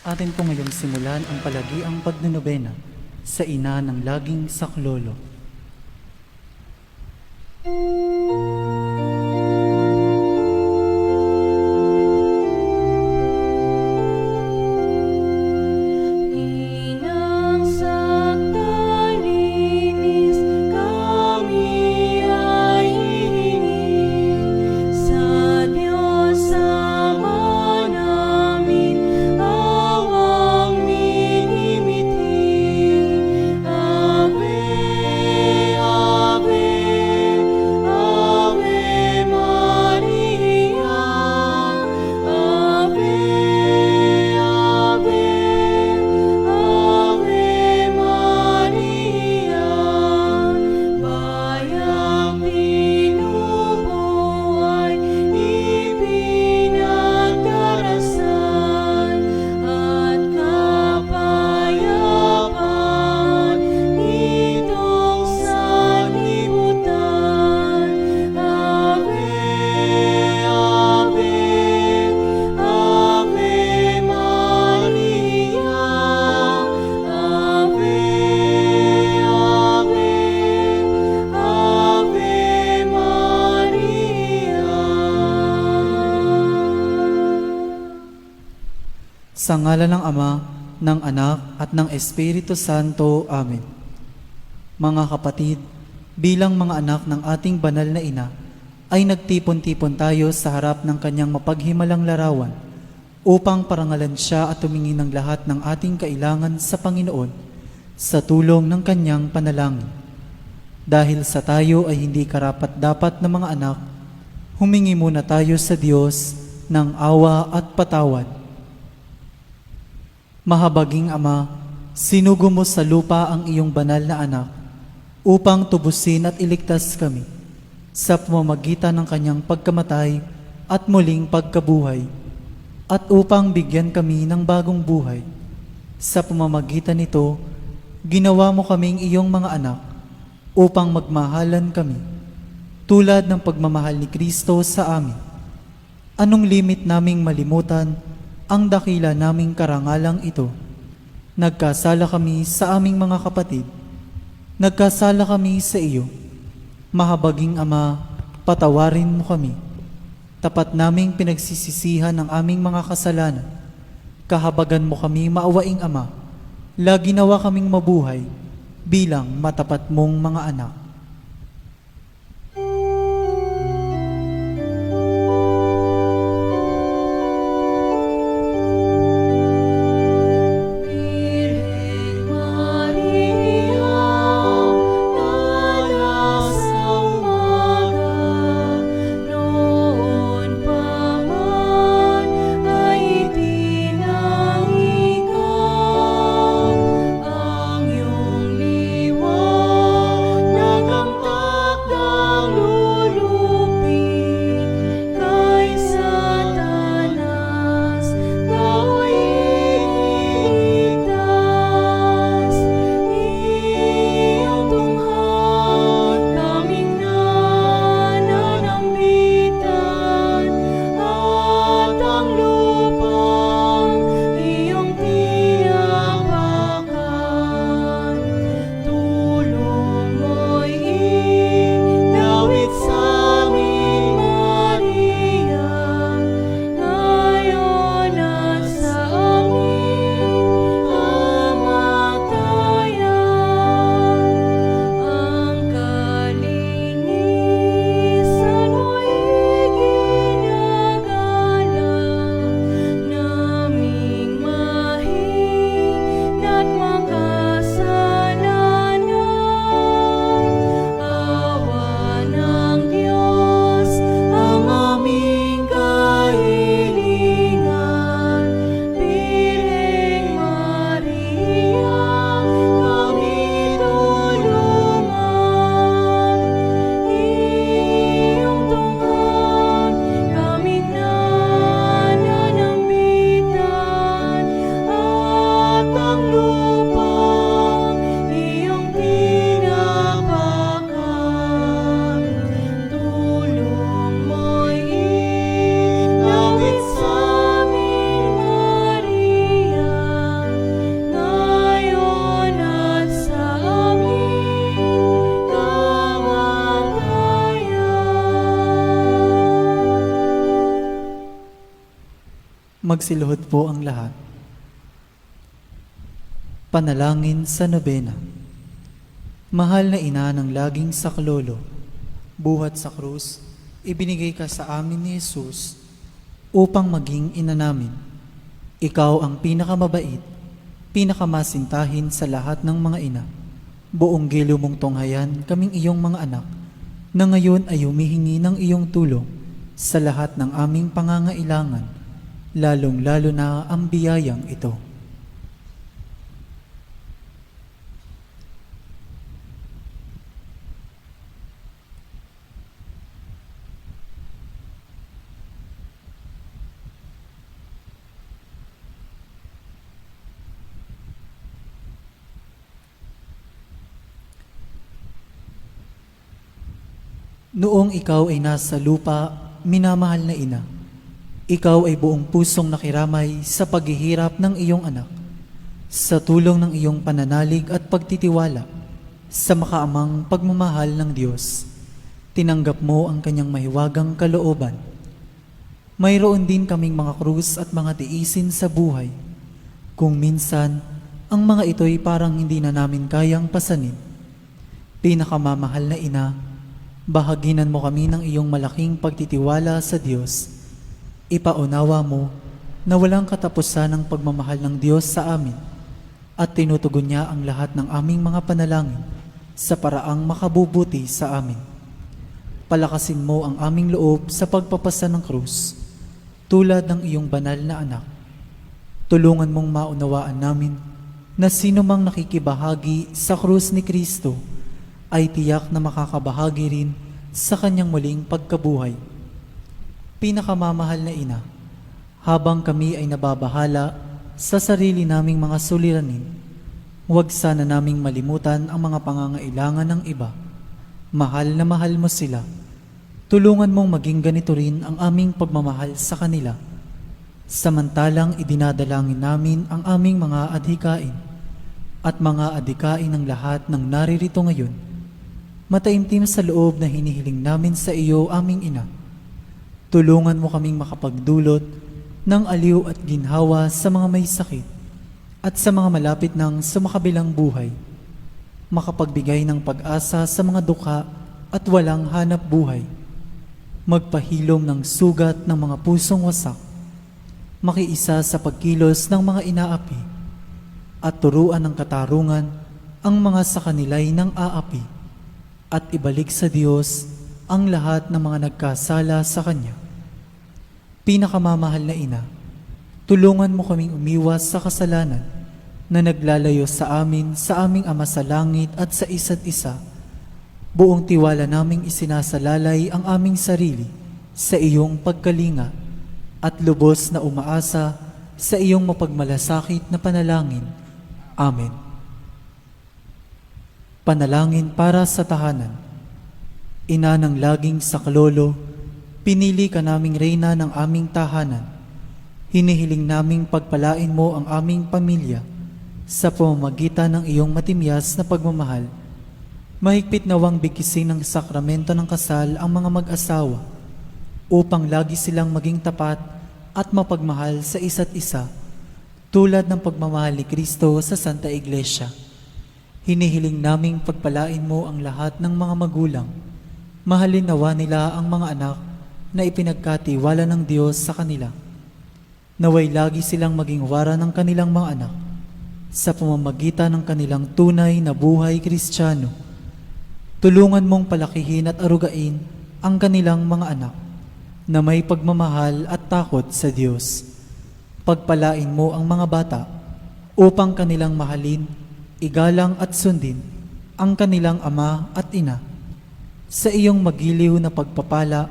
Atin po ngayong simulan ang palagiang pagnonobena sa ina ng laging saklolo. Inang sagdalinis, kami ay hihingi sa Diyos Ama namin, awang minimithi. Ave, Ave, Ave Maria. Ave, Ave, Ave Maria. Bayang binubuhay, ipinagdarasan, at kapayapaan nitong sanlibutan. Ave, Ave, Ave Maria. Ave, Ave, Ave Maria. Sa ngalan ng Ama, ng Anak, at ng Espiritu Santo. Amen. Mga kapatid, bilang mga anak ng ating banal na ina, ay nagtipon-tipon tayo sa harap ng kanyang mapaghimalang larawan upang parangalan siya at tumingin ng lahat ng ating kailangan sa Panginoon sa tulong ng kanyang panalangin. Dahil sa tayo ay hindi karapat-dapat na mga anak, humingi muna tayo sa Diyos ng awa at patawad. Mahabaging Ama, sinugo mo sa lupa ang iyong banal na anak upang tubusin at iligtas kami sa pamamagitan ng kanyang pagkamatay at muling pagkabuhay, at upang bigyan kami ng bagong buhay. Sa pamamagitan nito, ginawa mo kaming iyong mga anak upang magmahalan kami tulad ng pagmamahal ni Kristo sa amin. Anong limit naming malimutan ang dakila naming karangalang ito? Nagkasala kami sa aming mga kapatid. Nagkasala kami sa iyo. Mahabaging Ama, patawarin mo kami. Tapat naming pinagsisisihan ang aming mga kasalanan. Kahabagan mo kami, maawaing Ama. Lagi nawa kaming mabuhay bilang matapat mong mga anak. Birhen Maria, dalas sa umaga, noon pa man ay itinangi ka. Ang iyong liwanag Magsiluhod po ang lahat. Panalangin sa nobena. Mahal na ina ng laging saklolo, buhat sa krus, ibinigay ka sa amin ni Jesus upang maging ina namin. Ikaw ang pinakamabait, pinakamasintahin sa lahat ng mga ina. Buong gilo mong tunghayan kaming iyong mga anak, na ngayon ay humihingi ng iyong tulong sa lahat ng aming pangangailangan, lalong-lalo na ang biyayang ito. Noong ikaw ay nasa lupa, minamahal na ina, ikaw ay buong pusong nakiramay sa paghihirap ng iyong anak, sa tulong ng iyong pananalig at pagtitiwala sa makaamang pagmamahal ng Diyos. Tinanggap mo ang kanyang mahiwagang kalooban. Mayroon din kaming mga krus at mga tiisin sa buhay. Kung minsan, ang mga ito'y parang hindi na namin kayang pasanin. Pinakamamahal na ina, bahaginan mo kami ng iyong malaking pagtitiwala sa Diyos. Ipaunawa mo na walang katapusan ang pagmamahal ng Diyos sa amin at tinutugon niya ang lahat ng aming mga panalangin sa paraang makabubuti sa amin. Palakasin mo ang aming loob sa pagpapasa ng krus, tulad ng iyong banal na anak. Tulungan mong maunawaan namin na sino mang nakikibahagi sa krus ni Kristo ay tiyak na makakabahagi rin sa kanyang muling pagkabuhay. Pinakamamahal na ina, habang kami ay nababahala sa sarili naming mga suliranin, huwag sana naming malimutan ang mga pangangailangan ng iba. Mahal na mahal mo sila. Tulungan mong maging ganito rin ang aming pagmamahal sa kanila. Samantalang idinadalangin namin ang aming mga adhikain at mga adhikain ng lahat ng naririto ngayon. Mataimtim sa loob na hinihiling namin sa iyo, aming ina. Tulungan mo kaming makapagdulot ng aliw at ginhawa sa mga may sakit at sa mga malapit ng sumakabilang buhay. Makapagbigay ng pag-asa sa mga dukha at walang hanap buhay. Magpahilom ng sugat ng mga pusong wasak. Makiisa sa pagkilos ng mga inaapi at turuan ng katarungan ang mga sa kanila'y ng aapi. At ibalik sa Diyos ang lahat ng mga nagkasala sa Kanya. Pinakamamahal na ina, tulungan mo kaming umiwas sa kasalanan na naglalayo sa amin, sa aming Ama sa langit at sa isa't isa. Buong tiwala naming isinasalalay ang aming sarili sa iyong pagkalinga at lubos na umaasa sa iyong mapagmalasakit na panalangin. Amen. Panalangin para sa tahanan. Ina ng laging saklolo, pinili ka naming reyna ng aming tahanan. Hinihiling naming pagpalain mo ang aming pamilya sa pamamagitan ng iyong matimyas na pagmamahal. Mahigpit nawang bigkisin ng sakramento ng kasal ang mga mag-asawa upang lagi silang maging tapat at mapagmahal sa isa't isa, tulad ng pagmamahal ni Kristo sa Santa Iglesia. Hinihiling naming pagpalain mo ang lahat ng mga magulang. Mahalin nawa nila ang mga anak na ipinagkatiwala ng Diyos sa kanila. Naway lagi silang maging wara ng kanilang mga anak sa pamamagitan ng kanilang tunay na buhay Kristiyano. Tulungan mong palakihin at arugain ang kanilang mga anak na may pagmamahal at takot sa Diyos. Pagpalain mo ang mga bata upang kanilang mahalin, igalang at sundin ang kanilang ama at ina. Sa iyong magiliw na pagpapala,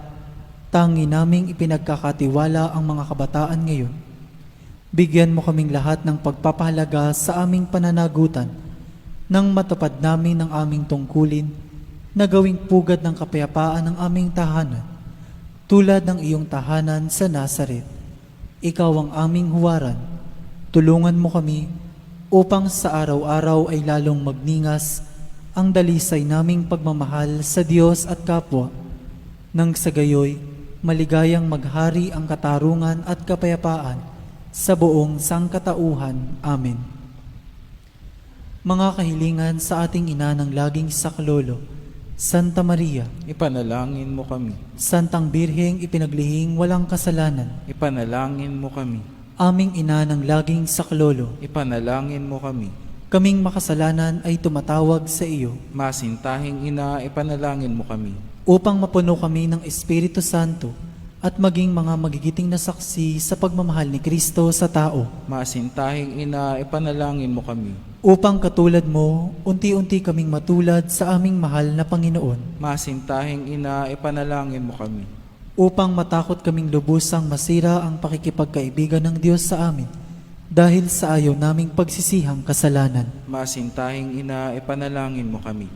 tangi naming ipinagkakatiwala ang mga kabataan ngayon. Bigyan mo kaming lahat ng pagpapahalaga sa aming pananagutan nang matupad namin ang aming tungkulin na gawing pugad ng kapayapaan ng aming tahanan, tulad ng iyong tahanan sa Nazaret. Ikaw ang aming huwaran. Tulungan mo kami upang sa araw-araw ay lalong magningas ang dalisay naming pagmamahal sa Diyos at kapwa, nang sa gayoy maligayang maghari ang katarungan at kapayapaan sa buong sangkatauhan. Amen. Mga kahilingan sa ating ina ng laging saklolo, Santa Maria, Ipanalangin mo kami. Santang Birheng ipinaglihing walang kasalanan, Ipanalangin mo kami. aming ina ng laging saklolo, Ipanalangin mo kami. kaming makasalanan ay tumatawag sa iyo Masintahing ina, ipanalangin mo kami. upang mapuno kami ng Espiritu Santo at maging mga magigiting na saksi sa pagmamahal ni Kristo sa tao. Masintahing ina, ipanalangin mo kami. Upang katulad mo, unti-unti kaming matulad sa aming mahal na Panginoon. Masintahing ina, ipanalangin mo kami. Upang matakot kaming lubusang masira ang pakikipagkaibigan ng Diyos sa amin dahil sa ayaw naming pagsisihang kasalanan. Masintahing ina, ipanalangin mo kami.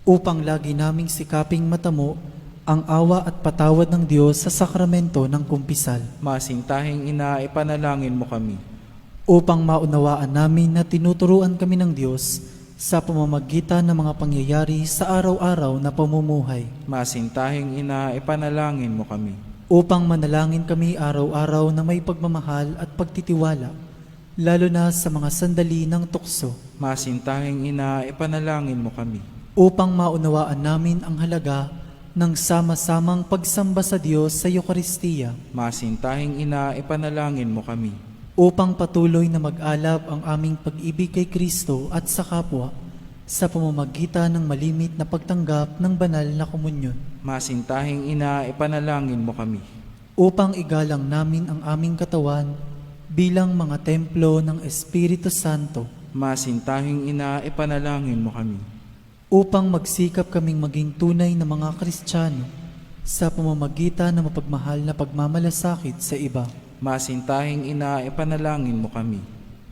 Upang lagi naming sikaping matamo ang awa at patawad ng Diyos sa sakramento ng kumpisal. Masintahing ina, ipanalangin mo kami. Upang maunawaan namin na tinuturuan kami ng Diyos sa pamamagitan ng mga pangyayari sa araw-araw na pamumuhay. Masintahing ina, ipanalangin mo kami. Upang manalangin kami araw-araw na may pagmamahal at pagtitiwala, lalo na sa mga sandali ng tukso. Masintahing ina, ipanalangin mo kami. Upang maunawaan namin ang halaga ng sama-samang pagsamba sa Diyos sa Eucharistia. Masintahing ina, ipanalangin mo kami. Upang patuloy na mag-alab ang aming pag-ibig kay Kristo at sa kapwa sa pamamagitan ng malimit na pagtanggap ng banal na komunyon. Masintahing ina, ipanalangin mo kami. Upang igalang namin ang aming katawan bilang mga templo ng Espiritu Santo. Masintahing ina, ipanalangin mo kami. Upang magsikap kaming maging tunay na mga Kristiyano sa pamamagitan ng mapagmahal na pagmamalasakit sa iba. Masintahing ina, ipanalangin mo kami.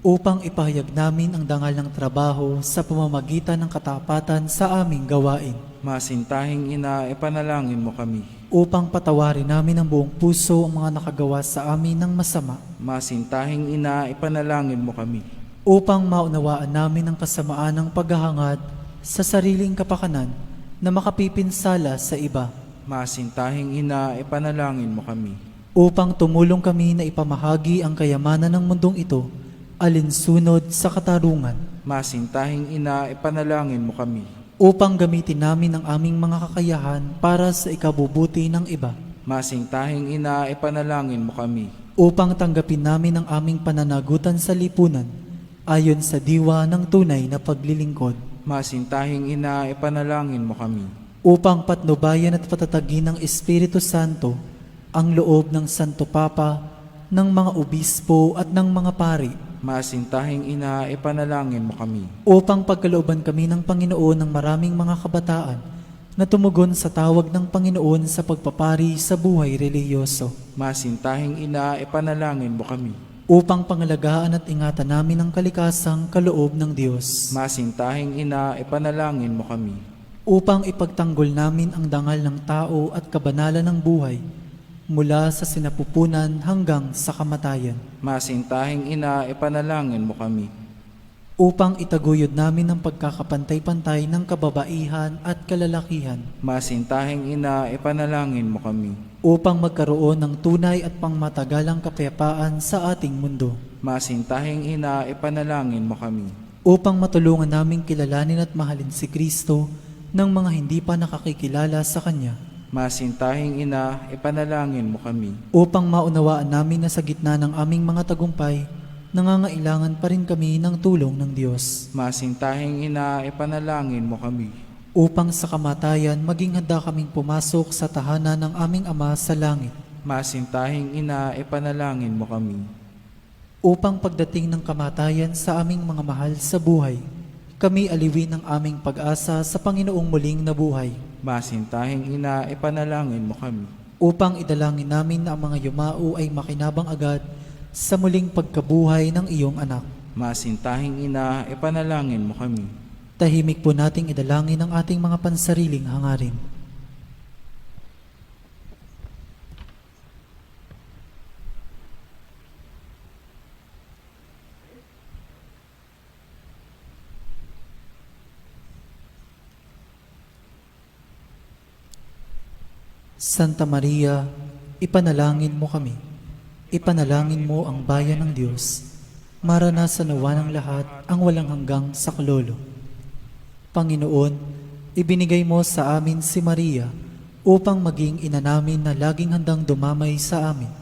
Upang ipahayag namin ang dangal ng trabaho sa pamamagitan ng katapatan sa aming gawain. Masintahing ina, ipanalangin mo kami. Upang patawarin namin ng buong puso ang mga nakagawa sa amin ng masama. Masintahing ina, ipanalangin mo kami. Upang maunawaan namin ang kasamaan ng paghahangad sa sariling kapakanan na makapipinsala sa iba. Masintahing ina, ipanalangin mo kami. Upang tumulong kami na ipamahagi ang kayamanan ng mundong ito alinsunod sa katarungan. Masintahing ina, ipanalangin mo kami. Upang gamitin namin ang aming mga kakayahan para sa ikabubuti ng iba. Masintahing ina, ipanalangin mo kami. Upang tanggapin namin ang aming pananagutan sa lipunan ayon sa diwa ng tunay na paglilingkod. Masintahing ina, ipanalangin mo kami. Upang patnubayan at patatagin ng Espiritu Santo ang loob ng Santo Papa, ng mga obispo at ng mga pari. Masintahing ina, ipanalangin mo kami. Upang pagkalooban kami ng Panginoon ng maraming mga kabataan na tumugon sa tawag ng Panginoon sa pagpapari sa buhay relihiyoso. Masintahing ina, ipanalangin mo kami. Upang pangalagaan at ingatan namin ang kalikasang kaloob ng Diyos. Masintahing ina, ipanalangin mo kami. Upang ipagtanggol namin ang dangal ng tao at kabanalan ng buhay mula sa sinapupunan hanggang sa kamatayan. Masintahing ina, ipanalangin mo kami. Upang itaguyod namin ang pagkakapantay-pantay ng kababaihan at kalalakihan. Masintahing ina, ipanalangin mo kami. Upang magkaroon ng tunay at pangmatagalang kapayapaan sa ating mundo. Masintahing ina, ipanalangin mo kami. Upang matulungan naming kilalanin at mahalin si Kristo ng mga hindi pa nakakikilala sa Kanya. Masintahing ina, ipanalangin mo kami. Upang maunawaan namin na sa gitna ng aming mga tagumpay, nangangailangan pa rin kami ng tulong ng Diyos. Masintahing ina, ipanalangin mo kami. Upang sa kamatayan, maging handa kaming pumasok sa tahanan ng aming Ama sa langit. Masintahing ina, ipanalangin mo kami. Upang pagdating ng kamatayan sa aming mga mahal sa buhay, kami aliwin ng aming pag-asa sa Panginoong muling nabuhay. Masintahing ina, ipanalangin mo kami. Upang idalangin namin na ang mga yumao ay makinabang agad sa muling pagkabuhay ng iyong anak. Masintahing ina, ipanalangin mo kami. Tahimik po nating idalangin ang ating mga pansariling hangarin. Santa Maria, ipanalangin mo kami. Ipanalangin mo ang bayan ng Diyos. Maranasan nawa ng lahat ang walang hanggang saklolo. Panginoon, ibinigay mo sa amin si Maria upang maging ina namin na laging handang dumamay sa amin.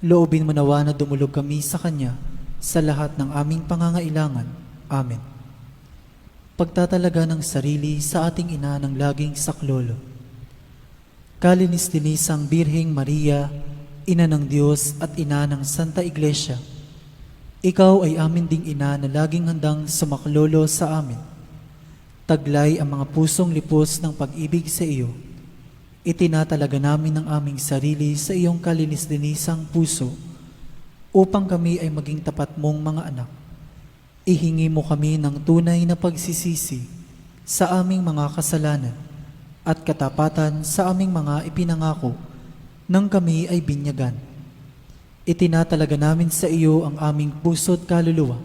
Loobin mo nawa na dumulog kami sa Kanya sa lahat ng aming pangangailangan. Amen. Pagtatalaga ng sarili sa ating ina ng laging saklolo. Kalinis-linisang Birheng Maria, Ina ng Diyos at Ina ng Santa Iglesia, Ikaw ay amin ding ina na laging handang sumaklolo sa amin. Taglay ang mga pusong lipos ng pag-ibig sa iyo. Itinatalaga namin ang aming sarili sa iyong kalinis-linisang puso upang kami ay maging tapat mong mga anak. Ihingi mo kami ng tunay na pagsisisi sa aming mga kasalanan at katapatan sa aming mga ipinangako nang kami ay binyagan. Itinatalaga namin sa iyo ang aming puso't kaluluwa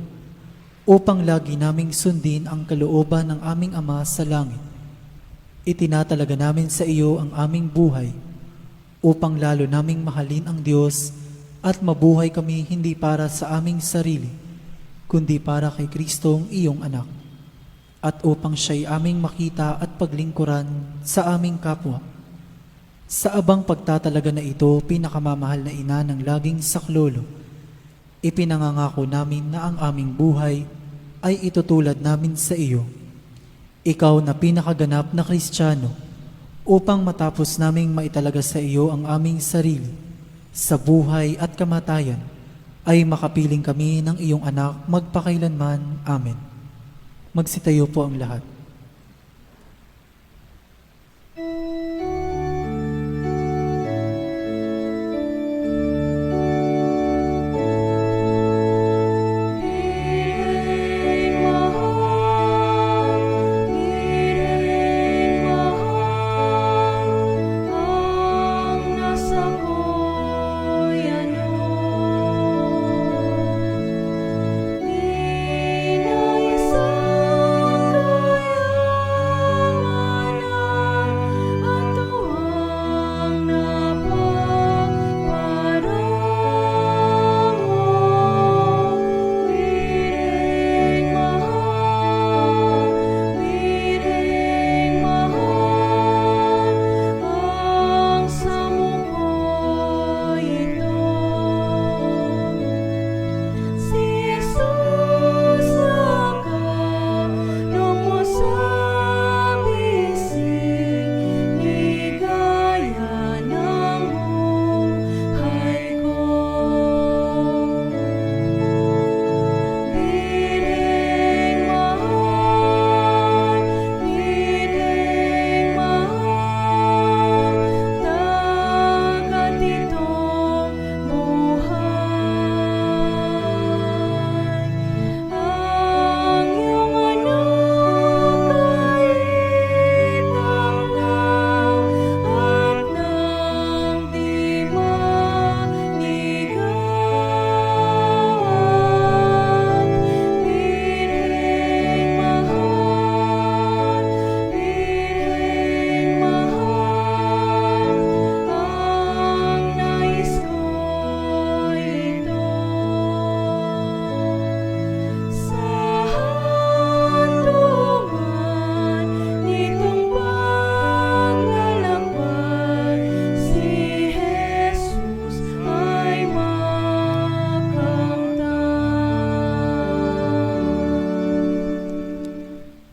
upang lagi naming sundin ang kalooban ng aming Ama sa langit. Itinatalaga namin sa iyo ang aming buhay upang lalo naming mahalin ang Diyos at mabuhay kami hindi para sa aming sarili, kundi para kay Kristong iyong anak, at upang siya'y aming makita at paglingkuran sa aming kapwa. Sa abang pagtatalaga na ito, pinakamamahal na ina ng laging saklolo, ipinangangako namin na ang aming buhay ay itutulad namin sa iyo. Ikaw na pinakaganap na Kristiyano, upang matapos naming maitalaga sa iyo ang aming sarili, sa buhay at kamatayan, ay makapiling kami ng iyong anak magpakailanman. Amen. Magsitayo po ang lahat.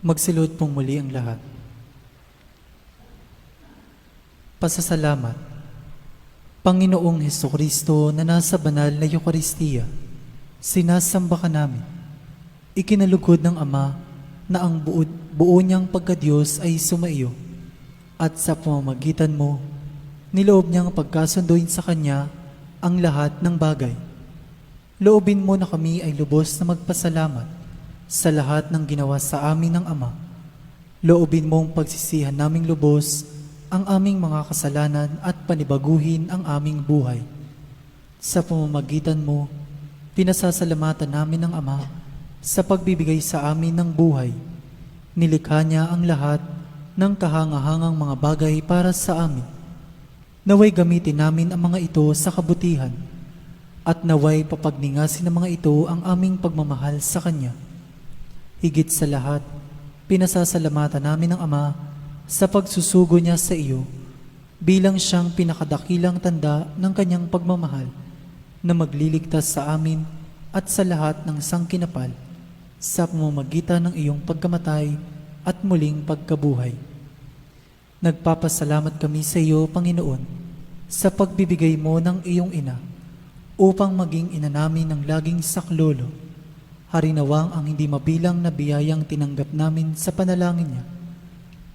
Magsilod pong muli ang lahat. Pasasalamat. Panginoong Hesukristo na nasa banal na Eucharistia, sinasamba ka namin. Ikinalugod ng Ama na ang buo niyang pagkadiyos ay sumaiyo, at sa pamamagitan mo, niloob niyang pagkasunduin sa Kanya ang lahat ng bagay. Loobin mo na kami ay lubos na magpasalamat sa lahat ng ginawa sa amin ng Ama. Loobin mong pagsisihan naming lubos ang aming mga kasalanan at panibaguhin ang aming buhay. Sa pamamagitan mo, pinasasalamatan namin ng Ama sa pagbibigay sa amin ng buhay. Nilikha niya ang lahat ng kahangahangang mga bagay para sa amin. Naway gamitin namin ang mga ito sa kabutihan at naway papagningasin ng mga ito ang aming pagmamahal sa Kanya. Higit sa lahat, pinasasalamatan namin ang Ama sa pagsusugo niya sa iyo bilang siyang pinakadakilang tanda ng Kanyang pagmamahal na magliligtas sa amin at sa lahat ng sangkinapal sa pamamagitan ng iyong pagkamatay at muling pagkabuhay. Nagpapasalamat kami sa iyo, Panginoon, sa pagbibigay mo ng iyong ina upang maging ina namin ng laging saklolo. Harinawang ang hindi mabilang na biyayang tinanggap namin sa panalangin niya,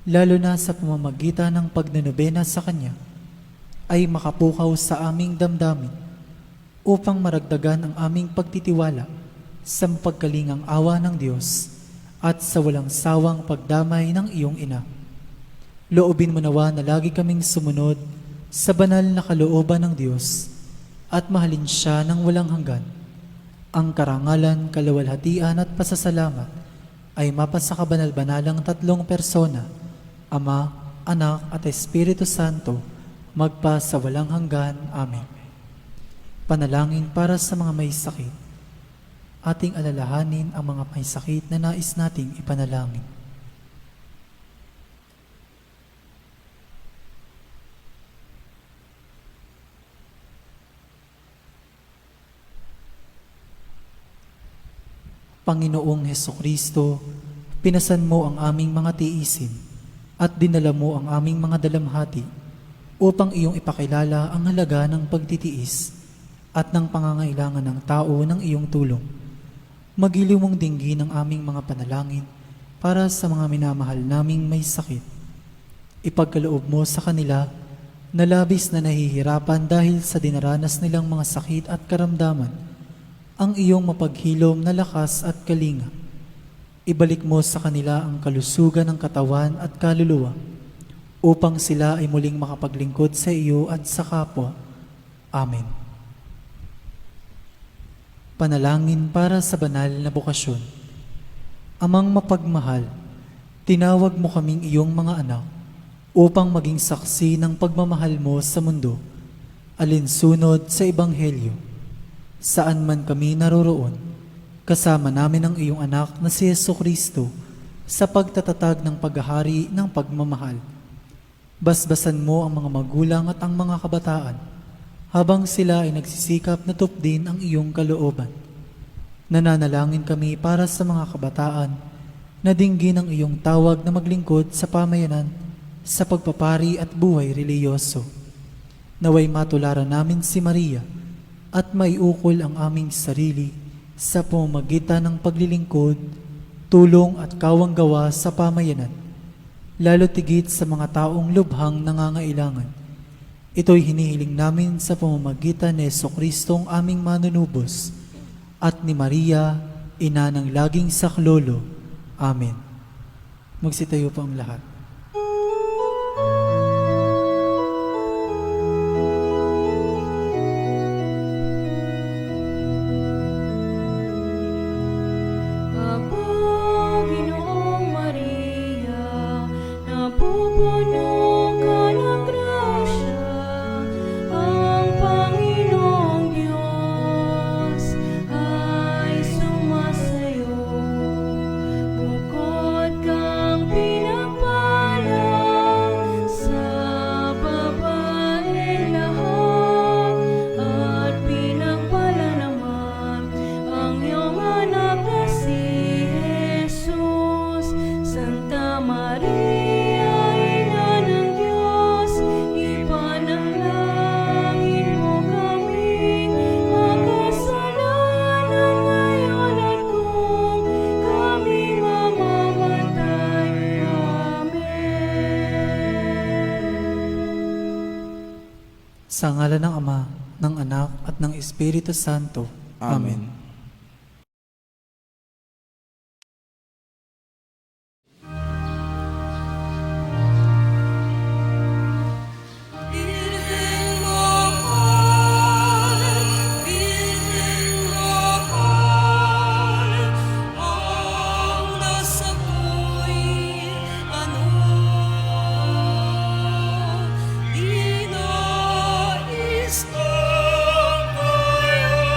lalo na sa pamamagitan ng pagnanobena sa Kanya, ay makapukaw sa aming damdamin upang maragdagan ang aming pagtitiwala sa pagkalingang awa ng Diyos at sa walang sawang pagdamay ng iyong ina. Loobin mo nawa na lagi kaming sumunod sa banal na kalooban ng Diyos at mahalin siya ng walang hanggan. Ang karangalan, kaluwalhatian at pasasalamat ay mapasa kabanal-banalang tatlong persona, Ama, Anak at Espiritu Santo, magpa sa walang hanggan. Amen. Panalangin para sa mga may sakit. Ating alalahanin ang mga may sakit na nais nating ipanalangin. Panginoong Hesukristo, pinasan mo ang aming mga tiisin at dinala mo ang aming mga dalamhati upang iyong ipakilala ang halaga ng pagtitiis at ng pangangailangan ng tao ng iyong tulong. Magiliw mong dinggin ang aming mga panalangin para sa mga minamahal naming may sakit. Ipagkaloob mo sa kanila na labis na nahihirapan dahil sa dinaranas nilang mga sakit at karamdaman ang iyong mapaghilom na lakas at kalinga. Ibalik mo sa kanila ang kalusugan ng katawan at kaluluwa upang sila ay muling makapaglingkod sa iyo at sa kapwa. Amen. Panalangin para sa banal na bokasyon. Amang mapagmahal, tinawag mo kaming iyong mga anak upang maging saksi ng pagmamahal mo sa mundo, alinsunod sa Ebanghelyo. Saan man kami naroroon, kasama namin ang iyong anak na si Jesucristo sa pagtatatag ng paghahari ng pagmamahal. Basbasan mo ang mga magulang at ang mga kabataan habang sila ay nagsisikap na tupdin ang iyong kalooban. Nananalangin kami para sa mga kabataan na dinggin ang iyong tawag na maglingkod sa pamayanan sa pagpapari at buhay reliyoso. Naway matularan namin si Maria at maiukol ang aming sarili sa pamamagitan ng paglilingkod, tulong at kawanggawa sa pamayanan, lalo tigit sa mga taong lubhang nangangailangan. Ito'y hinihiling namin sa pamamagitan ni Jesucristong aming manunubos at ni Maria, ina ng laging saklolo. Amen. Magsitayo po ang lahat. Sa ngalan ng Ama, ng Anak, at ng Espiritu Santo. Amen. Virgen mahal, ang nasa buhay, inais ng kaya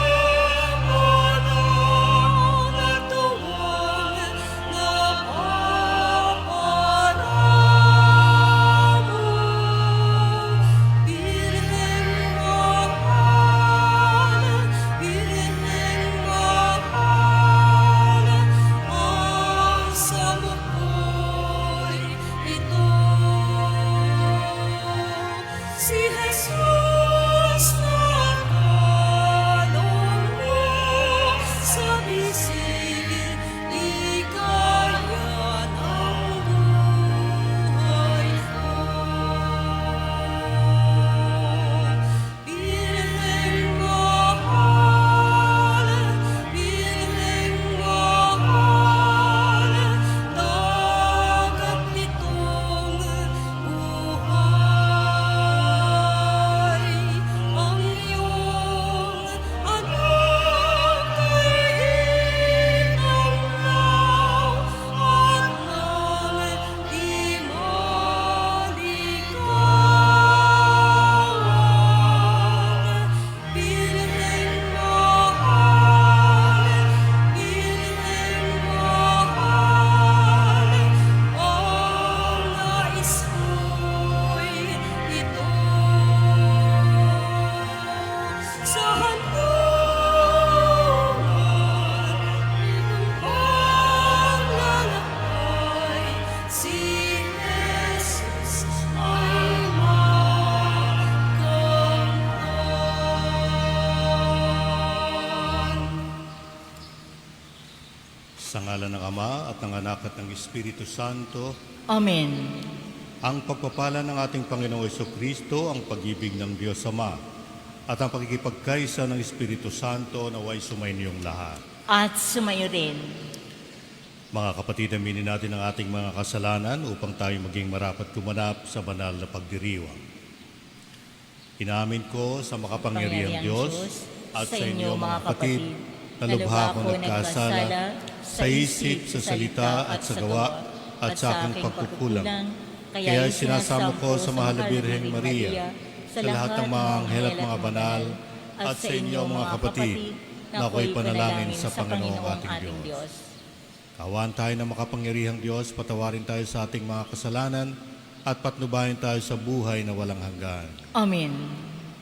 Sa ngalan ng Ama at ng Anak at ng Espiritu Santo, Amen. ang pagpapala ng ating Panginoong Kristo, ang pag-ibig ng Diyos Ama, at ang pagkikipagkaisa ng Espiritu Santo naway sumayinyong lahat. At sumayo rin. Mga kapatid, aminin natin ang ating mga kasalanan upang tayo maging marapat kumanap sa banal na pagdiriwang. Inaamin ko sa makapangyarihang Diyos at sa inyo mga kapatid na lubha akong nagkasala sa isip, sa salita at sa gawa at sa aking pagkukulang. Kaya sinasamo ko sa mahal na Birheng Maria, sa lahat ng mga anghel at mga banal, at sa inyo mga kapatid, na ako'y panalangin sa Panginoong ating Diyos. Kawan tayo ng makapangyarihang Diyos, patawarin tayo sa ating mga kasalanan, at patnubayan tayo sa buhay na walang hanggan. Amen.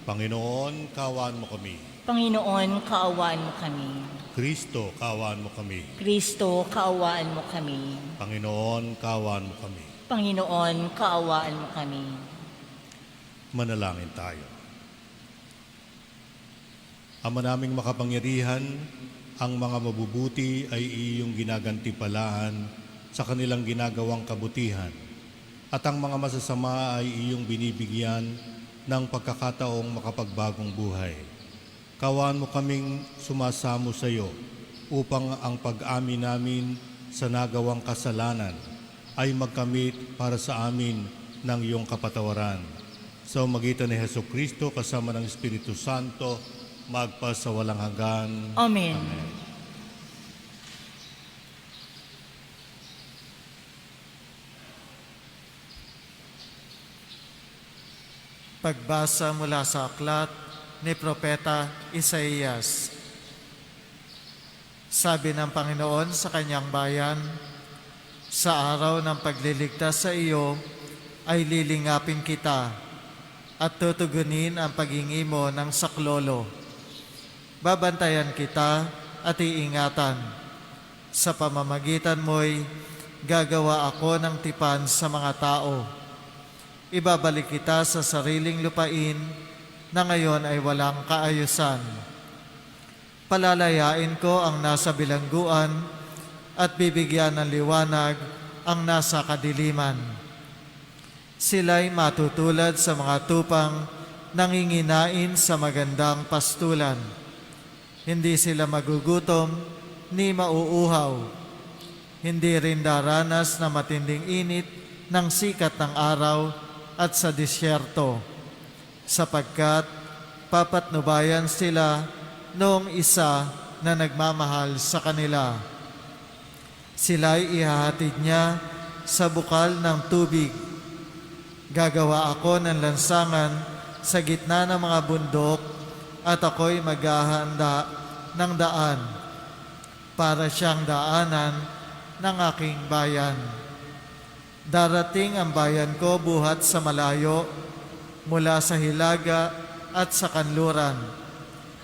Panginoon, kaawaan mo kami. Panginoon, kaawaan mo kami. Kristo, kaawaan mo kami. Kristo, kaawaan mo kami. Panginoon, kaawaan mo kami. Panginoon, kaawaan mo kami. Manalangin tayo. Ama naming makapangyarihan, ang mga mabubuti ay iyong ginagantimpalaan sa kanilang ginagawang kabutihan, at ang mga masasama ay iyong binibigyan ng pagkakataong makapagbagong buhay. Kaawaan mo kaming sumasamo sa iyo upang ang pag-amin namin sa nagawang kasalanan ay magkamit para sa amin ng iyong kapatawaran. Sa magitan ni Jesucristo kasama ng Espiritu Santo, magpa sa walang hanggan. Amen. Pagbasa mula sa aklat ni Propeta Isaías. Sabi ng Panginoon sa kanyang bayan, sa araw ng pagliligtas sa iyo ay lilingapin kita at tutugunin ang paghingi mo ng saklolo. Babantayan kita at iingatan. Sa pamamagitan mo'y gagawa ako ng tipan sa mga tao. Ibabalik kita sa sariling lupain na ngayon ay walang kaayusan. Palalayain ko ang nasa bilangguan at bibigyan ng liwanag ang nasa kadiliman. Sila'y matutulad sa mga tupang nanginginain sa magandang pastulan. Hindi sila magugutom ni mauuhaw. Hindi rin daranas na matinding init ng sikat ng araw at sa disyerto, sapagkat papatnubayan sila noong isa na nagmamahal sa kanila. Sila'y ihahatid niya sa bukal ng tubig. Gagawa ako ng lansangan sa gitna ng mga bundok at ako'y maghahanda ng daan para siyang daanan ng aking bayan. Darating ang bayan ko buhat sa malayo, mula sa hilaga at sa kanluran,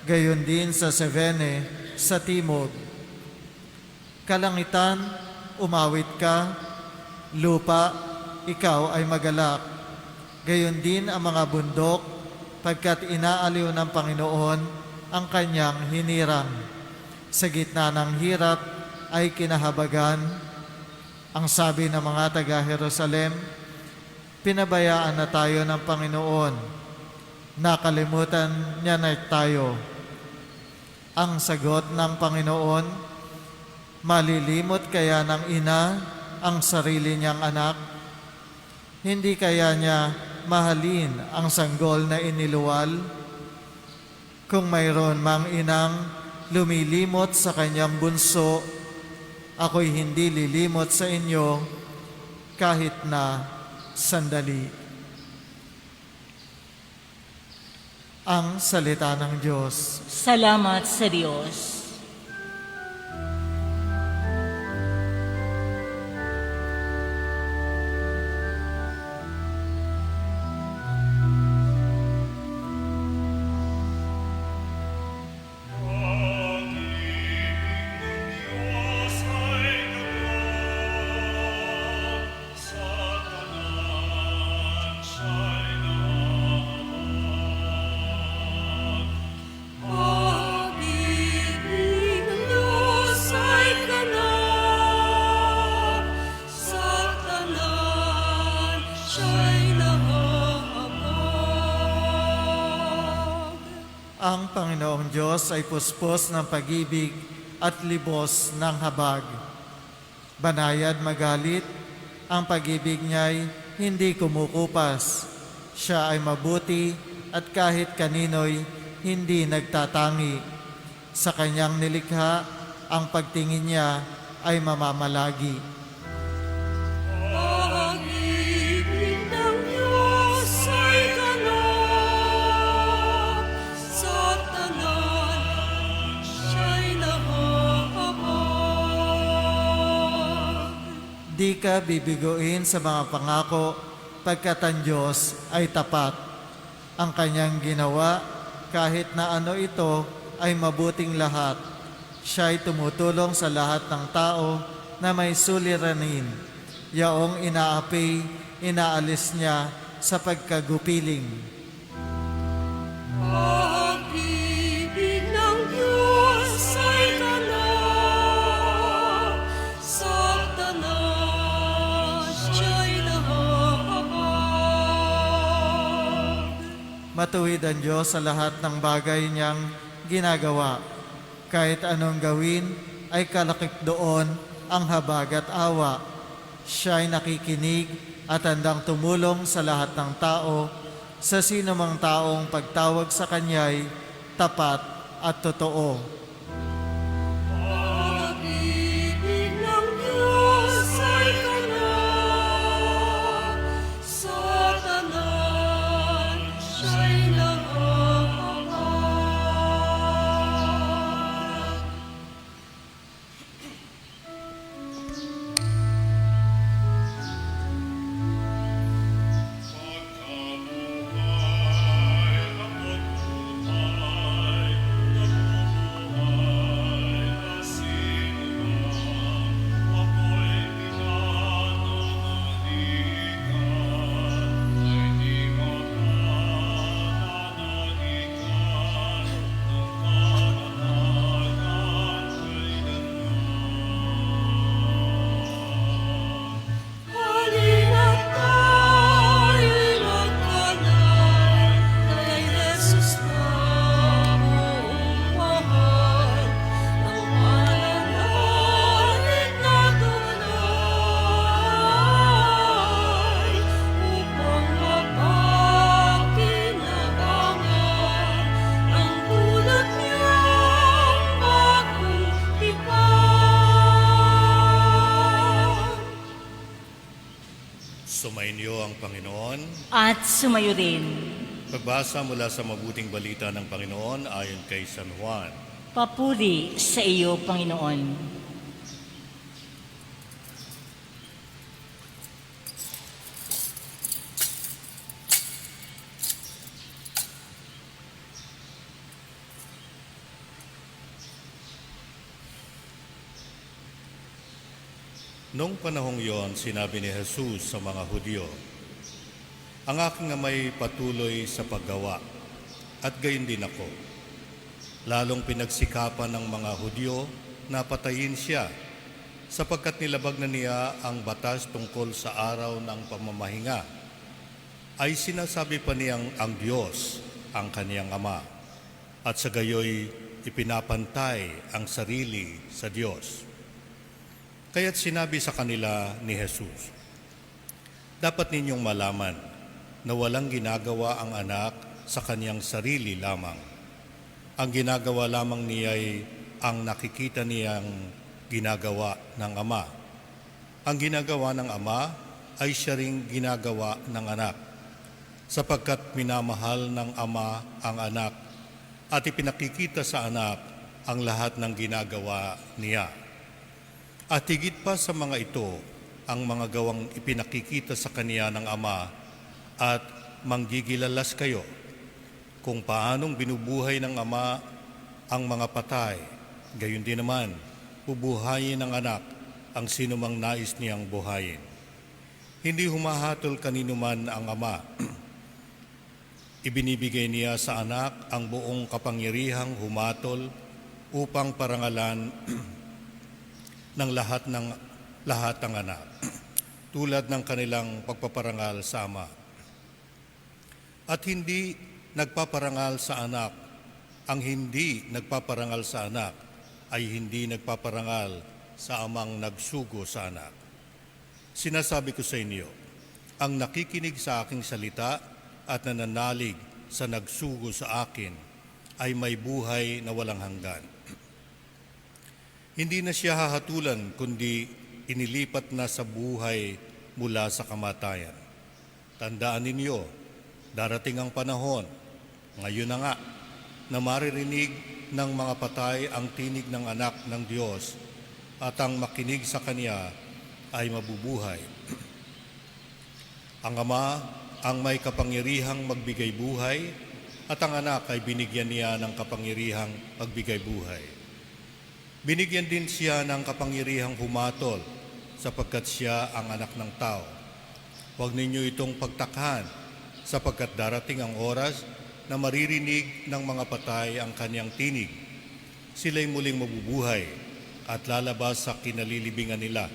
gayon din sa Sevene sa timog. Kalangitan, umawit ka, lupa, ikaw ay magalak. Gayon din ang mga bundok, pagkat inaaliw ng Panginoon ang kanyang hinirang. Sa gitna ng hirap ay kinahabagan. Ang sabi ng mga taga-Jerusalem, pinabayaan na tayo ng Panginoon. Nakalimutan niya na tayo. Ang sagot ng Panginoon, malilimot kaya ng ina ang sarili niyang anak? Hindi kaya niya mahalin ang sanggol na iniluwal? Kung mayroon mang inang lumilimot sa kanyang bunso, ako'y hindi lilimot sa inyo kahit na sandali. Ang salita ng Diyos. Salamat sa Diyos. Pag-ibig Ang Panginoong Diyos ay puspos ng pag-ibig at libos ng habag. Banayad magalit, ang pag-ibig niya'y hindi kumukupas. Siya ay mabuti at kahit kanino'y hindi nagtatangi. Sa kanyang nilikha, ang pagtingin niya ay mamamalagi. Pag-ibig ng Diyos ay ganap, sa tanan siya'y nahahabag. Di ka bibiguin sa mga pangako pagkat ang Diyos ay tapat. Ang kanyang ginawa, kahit na ano ito, ay mabuting lahat. Siya ay tumutulong sa lahat ng tao na may suliranin. Yaong inaapi, inaalis niya sa pagkagupiling. Pag-ibig ng Diyos ay ganap, sa tanan siya'y nahahabag. Matuwid ang Diyos sa lahat ng bagay niyang ginagawa. Kahit anong gawin ay kalakip doon ang habag at awa. Siya ay nakikinig at handang tumulong sa lahat ng tao, sa sino mang taong pagtawag sa Kanya'y tapat at totoo. Pag-ibig ng Diyos ay ganap, sa tanan siya'y nahahabag. Halina't tayo'y magkanan kay Jesus na buong mahal, ang mananalig na tunay, upang mapakinabangan ang tulad niyang bagong tipan. Sumainyo ang Panginoon. At sumayo rin. Pagbasa mula sa mabuting balita ng Panginoon ayon kay San Juan. Papuri sa iyo, Panginoon. Noong panahong yon, sinabi ni Jesus sa mga Hudyo, "Ang aking amay patuloy sa paggawa, at gayon din ako." Lalong pinagsikapan ng mga Hudyo na patayin siya, sapagkat nilabag na niya ang batas tungkol sa araw ng pamamahinga. Ay sinasabi pa niyang ang Diyos ang kaniyang Ama, at sa gayoy ipinapantay ang sarili sa Diyos. Kaya't sinabi sa kanila ni Jesus, "Dapat ninyong malaman na walang ginagawa ang anak sa kaniyang sarili lamang. Ang ginagawa lamang niya'y ang nakikita niyang ginagawa ng Ama. Ang ginagawa ng Ama ay siya ring ginagawa ng anak, sapagkat minamahal ng Ama ang anak at ipinakikita sa anak ang lahat ng ginagawa niya. At higit pa sa mga ito, ang mga gawang ipinakikita sa kaniya ng Ama, at manggigilalas kayo kung paanong binubuhay ng Ama ang mga patay, gayon din naman bubuhayin ng anak ang sinumang nais niyang buhayin. Hindi humahatol kanino man ang Ama. Ibinibigay niya sa anak ang buong kapangyarihang humatol upang parangalan ng lahat ng anak, tulad ng kanilang pagpaparangal sa Ama. At hindi nagpaparangal sa anak Ang hindi nagpaparangal sa anak ay hindi nagpaparangal sa amang nagsugo sa anak. Sinasabi ko sa inyo, ang nakikinig sa aking salita at nananalig sa nagsugo sa akin ay may buhay na walang hanggan. Hindi na siya hahatulan kundi inilipat na sa buhay mula sa kamatayan. Tandaan ninyo, darating ang panahon, ngayon na nga, na maririnig ng mga patay ang tinig ng anak ng Diyos at ang makinig sa Kanya ay mabubuhay. Ang Ama ang may kapangyarihang magbigay buhay at ang anak ay binigyan niya ng kapangyarihang magbigay buhay. Binigyan din siya ng kapangyarihang humatol sapagkat siya ang anak ng tao. Huwag ninyo itong pagtakhan sapagkat darating ang oras na maririnig ng mga patay ang kanyang tinig. Sila'y muling mabubuhay at lalabas sa kinalilibingan nila.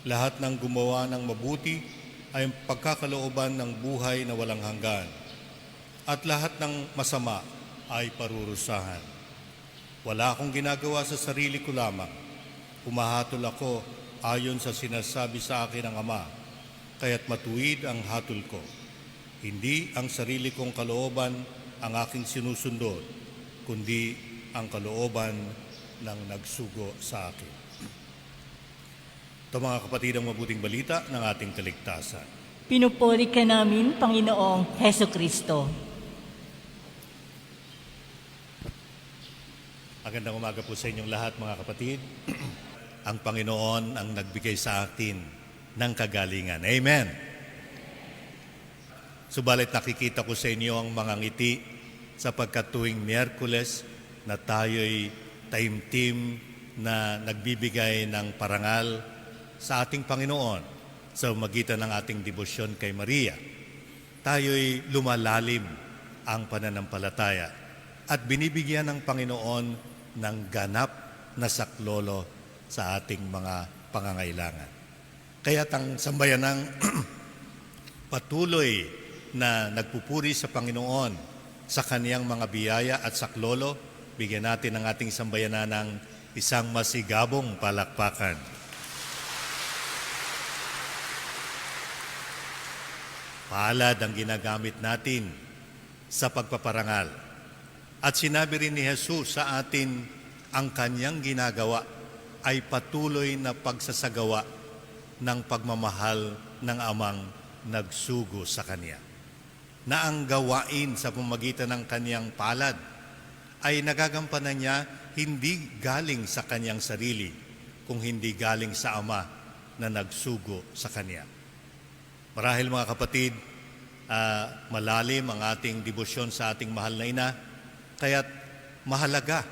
Lahat ng gumawa ng mabuti ay pagkakalooban ng buhay na walang hanggan. At lahat ng masama ay parurusahan. Wala akong ginagawa sa sarili ko lamang. Humahatol ako ayon sa sinasabi sa akin ng Ama, kaya't matuwid ang hatol ko. Hindi ang sarili kong kalooban ang aking sinusundod, kundi ang kalooban ng nagsugo sa akin. Ito mga kapatid ang mabuting balita ng ating kaligtasan. Pinupuri ka namin, Panginoong Heso Kristo. Magandang umaga po sa inyong lahat mga kapatid. Ang Panginoon ang nagbigay sa atin ng kagalingan. Amen. Subalit nakikita ko sa inyo ang mga ngiti sapagkat tuwing Miyerkules na tayo'y taimtim na nagbibigay ng parangal sa ating Panginoon sa magitan ng ating debosyon kay Maria. Tayo'y lumalalim ang pananampalataya at binibigyan ng Panginoon ng ganap na saklolo sa ating mga pangangailangan. Kaya't ang sambayanang patuloy na nagpupuri sa Panginoon sa kaniyang mga biyaya at saklolo, bigyan natin ang ating sambayanan ng isang masigabong palakpakan. Palad ang ginagamit natin sa pagpaparangal. At sinabi rin ni Jesus sa atin, ang kanyang ginagawa ay patuloy na pagsasagawa ng pagmamahal ng amang nagsugo sa kanya. Na ang gawain sa pamamagitan ng kanyang palad ay nagagampanan niya hindi galing sa kanyang sarili, kung hindi galing sa Ama na nagsugo sa kanya. Marahil mga kapatid, malalim ang ating debosyon sa ating mahal na ina, kaya't mahalaga,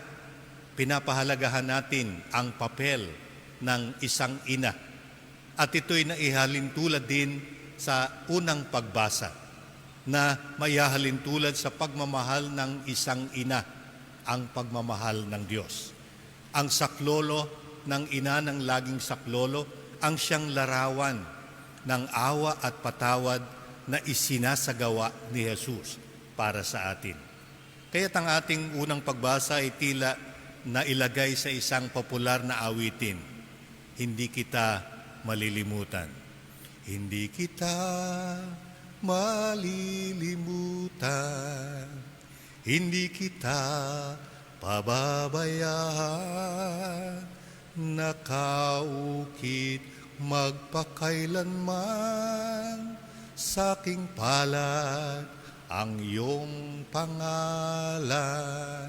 pinapahalagahan natin ang papel ng isang ina. At ito'y naihalin tulad din sa unang pagbasa na maihahalin tulad sa pagmamahal ng isang ina, ang pagmamahal ng Diyos. Ang saklolo ng ina ng laging saklolo, ang siyang larawan ng awa at patawad na isinasagawa ni Jesus para sa atin. Kaya't ang ating unang pagbasa ay tila na ilagay sa isang popular na awitin, hindi kita malilimutan. Hindi kita malilimutan, hindi kita pababayaan, nakaukit magpakailanman, saking palad ang iyong pangalan.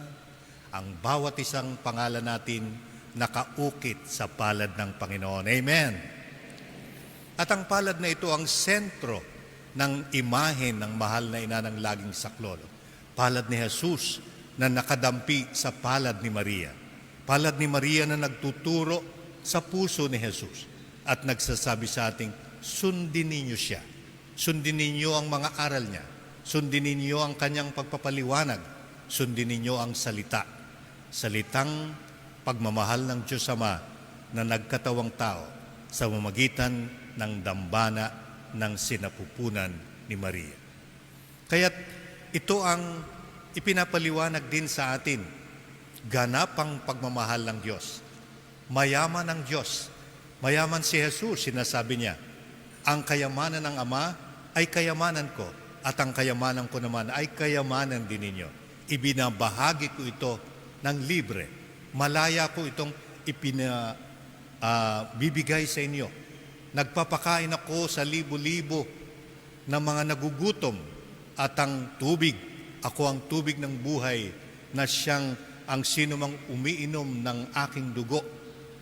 Ang bawat isang pangalan natin nakaukit sa palad ng Panginoon. Amen. At ang palad na ito ang sentro ng imahe ng mahal na ina ng laging saklolo. Palad ni Jesus na nakadampi sa palad ni Maria. Palad ni Maria na nagtuturo sa puso ni Jesus at nagsasabi sa ating, sundin ninyo siya. Sundin ninyo ang mga aral niya. Sundin ninyo ang kanyang pagpapaliwanag. Sundin ninyo ang salita. Salitang pagmamahal ng Diyos Ama na nagkatawang tao sa mamagitan ng dambana ng sinapupunan ni Maria. Kaya't ito ang ipinapaliwanag din sa atin, ganap ang pagmamahal ng Diyos. Mayaman ang Diyos. Mayaman si Jesus, sinasabi niya. Ang kayamanan ng Ama ay kayamanan ko, at ang kayamanan ko naman ay kayamanan din ninyo. Ibinabahagi ko ito ng libre. Malaya ko itong bibigay sa inyo. Nagpapakain ako sa libo-libo ng mga nagugutom, at ang tubig, ako ang tubig ng buhay, na siyang ang sinumang umiinom ng aking dugo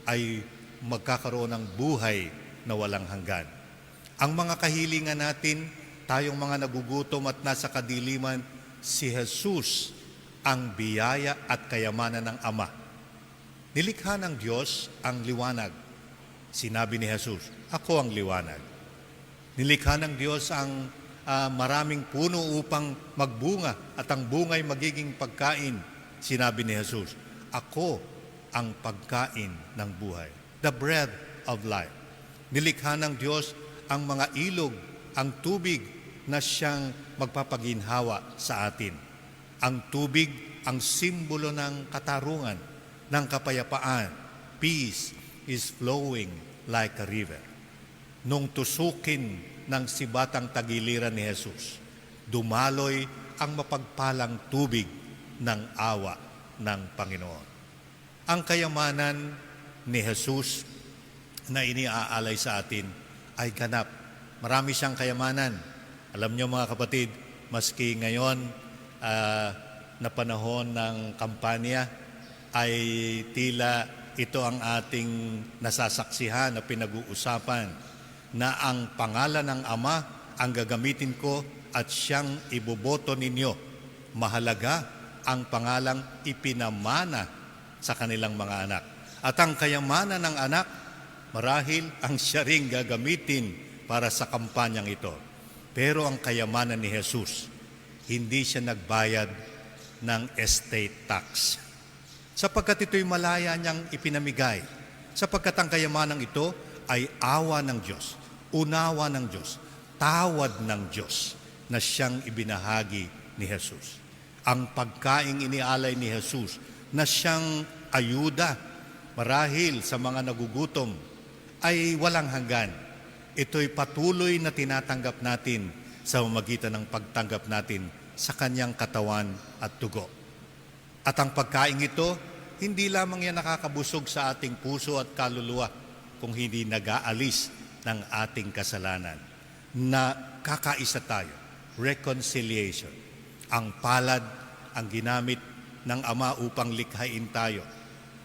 ay magkakaroon ng buhay na walang hanggan. Ang mga kahilingan natin, tayong mga nagugutom at nasa kadiliman, si Jesus ang biyaya at kayamanan ng Ama. Nilikha ng Diyos ang liwanag. Sinabi ni Jesus, ako ang liwanag. Nilikha ng Diyos ang maraming puno upang magbunga at ang bungay magiging pagkain. Sinabi ni Jesus, ako ang pagkain ng buhay. The bread of life. Nilikha ng Diyos ang mga ilog, ang tubig na siyang magpapaginhawa sa atin. Ang tubig, ang simbolo ng katarungan, ng kapayapaan. Peace is flowing like a river. Nung tusukin ng sibatang tagiliran ni Jesus, dumaloy ang mapagpalang tubig ng awa ng Panginoon. Ang kayamanan ni Jesus na iniaalay sa atin ay ganap. Marami siyang kayamanan. Alam niyo mga kapatid, maski ngayon na panahon ng kampanya, ay tila ito ang ating nasasaksihan na pinag-uusapan, na ang pangalan ng Ama ang gagamitin ko at siyang iboboto ninyo. Mahalaga ang pangalang ipinamana sa kanilang mga anak. At ang kayamanan ng anak, marahil ang siya ring gagamitin para sa kampanyang ito. Pero ang kayamanan ni Jesus, hindi siya nagbayad ng estate tax. Sapagkat ito'y malaya niyang ipinamigay. Sapagkat ang kayamanang ito ay awa ng Diyos, unawa ng Diyos, tawad ng Diyos na siyang ibinahagi ni Jesus. Ang pagkaing inialay ni Jesus na siyang ayuda marahil sa mga nagugutom ay walang hanggan. Ito'y patuloy na tinatanggap natin sa pamamagitan ng pagtanggap natin sa kanyang katawan at dugo. At ang pagkain ito, hindi lamang yan nakakabusog sa ating puso at kaluluwa, kung hindi nag-aalis ng ating kasalanan. Na kakaisa tayo, reconciliation. Ang palad ang ginamit ng Ama upang likhain tayo.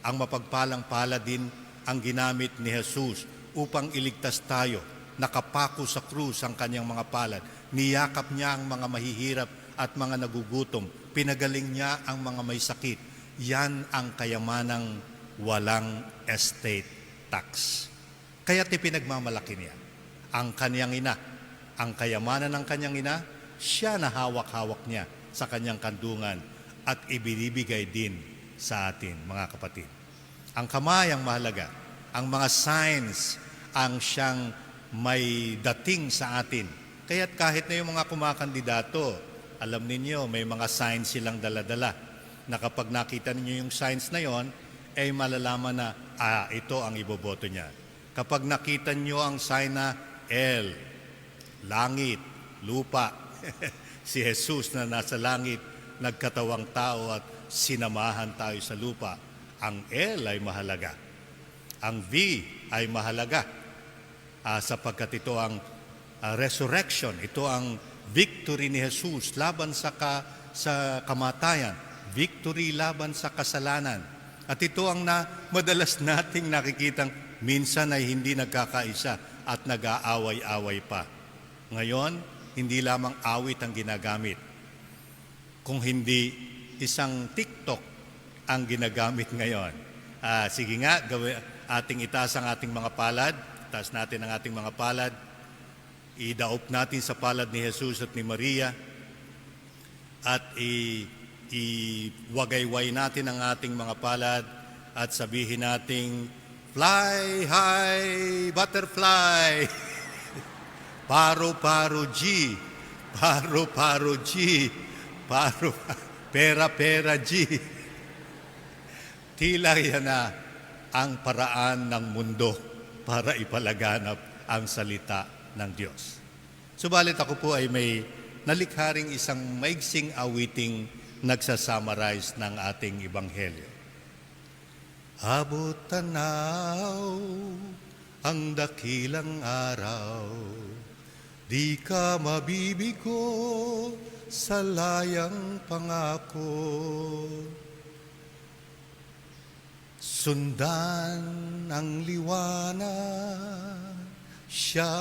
Ang mapagpalang palad din ang ginamit ni Jesus upang iligtas tayo. Nakapako sa krus ang kanyang mga palad. Niyakap niya ang mga mahihirap at mga nagugutom. Pinagaling niya ang mga may sakit. Yan ang kayamanang walang estate tax. Kaya't ipinagmamalaki niya ang kanyang ina. Ang kayamanan ng kanyang ina, siya na hawak-hawak niya sa kanyang kandungan at ibinibigay din sa atin, mga kapatid. Ang kamay ang mahalaga. Ang mga signs ang siyang may dating sa atin. Kaya't kahit na yung mga kumakandidato, alam ninyo, may mga signs silang dala-dala na kapag nakita ninyo yung signs na yon, ay malalaman na, ito ang iboboto niya. Kapag nakita nyo ang sign na L, langit, lupa, si Jesus na nasa langit, nagkatawang tao at sinamahan tayo sa lupa, ang L ay mahalaga. Ang V ay mahalaga sapagkat ito ang resurrection, ito ang victory ni Jesus laban sa kamatayan, victory laban sa kasalanan. At ito ang madalas nating nakikitang minsan ay hindi nagkakaisa at nag-aaway-away pa. Ngayon, hindi lamang awit ang ginagamit. Kung hindi isang TikTok ang ginagamit ngayon. Sige nga, ating itaas ang ating mga palad. Itaas natin ang ating mga palad. Idaop natin sa palad ni Jesus at ni Maria. At iwagayway natin ang ating mga palad at sabihin nating, fly high, butterfly. Paro-paro G. Paro-paro G. Pera-pera, G. Tila yan na ang paraan ng mundo para ipalaganap ang salita ng Diyos. Subalit ako po ay may nalikha ring isang maigsing awiting nagsasummarize ng ating Ebanghelyo. Abot tanaw ang dakilang araw, di ka mabibigo sa layang pangako. Sundan ang liwanag, siya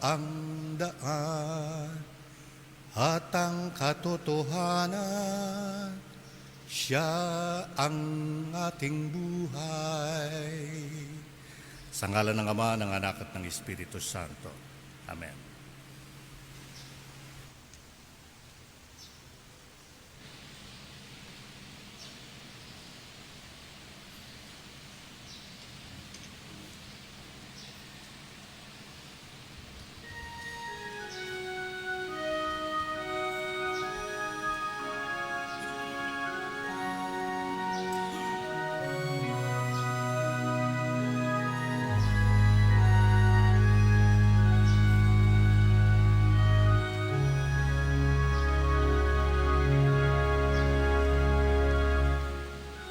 ang daan, at ang katotohanan, siya ang ating buhay. Sa ngalan ng Ama, ng Anak at ng Espiritu Santo. Amen.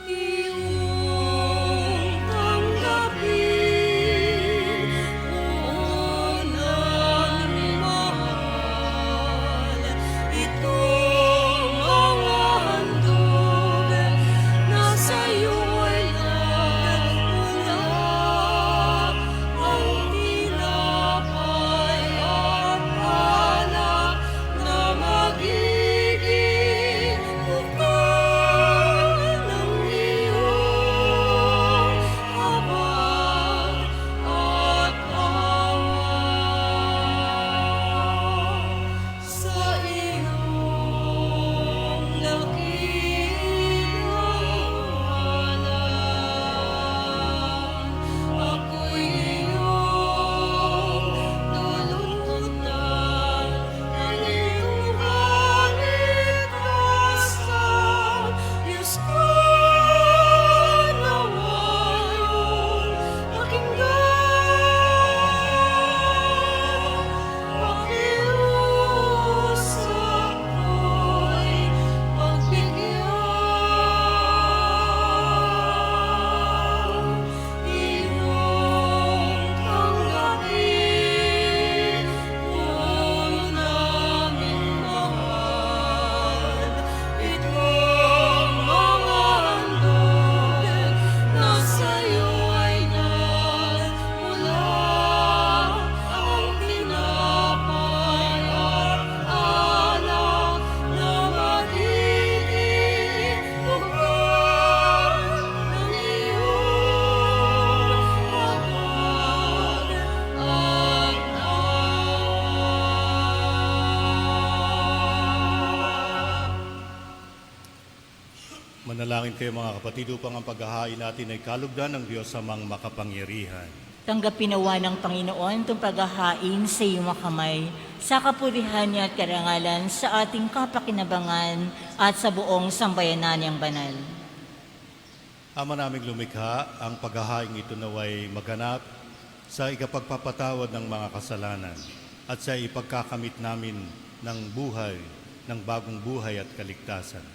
Iyong tanggapin, unang mahal, itong mga handog na sa'yo ay nagmula, ang tinapay at alak na magiging bukal ng iyong habag at awa. Sa iyong dakilang ngalan, ako'y iyong lulutan, ng iyong kaligtasan. Diyos ko, nawayon, pakinggan, pakiusap ko'y pagbigyan. Iyong tanggapin, naming mahal, itong mga handog na sa'yo ay nagmula, ang tinapay at alak na magiging bukal ng iyong habag at awa. Manalangin kayo mga kapatid upang ang paghahain natin ay kalugdan ng Diyos amang makapangyarihan. Tanggapin nawa ng Panginoon itong paghahain sa iyong mga kamay, sa kapurihan niya at karangalan sa ating kapakinabangan at sa buong sambayanan niyang banal. Ama naming lumikha, ang paghahain ito naway maganap sa ikapagpapatawad ng mga kasalanan at sa ipagkakamit namin ng buhay, ng bagong buhay at kaligtasan.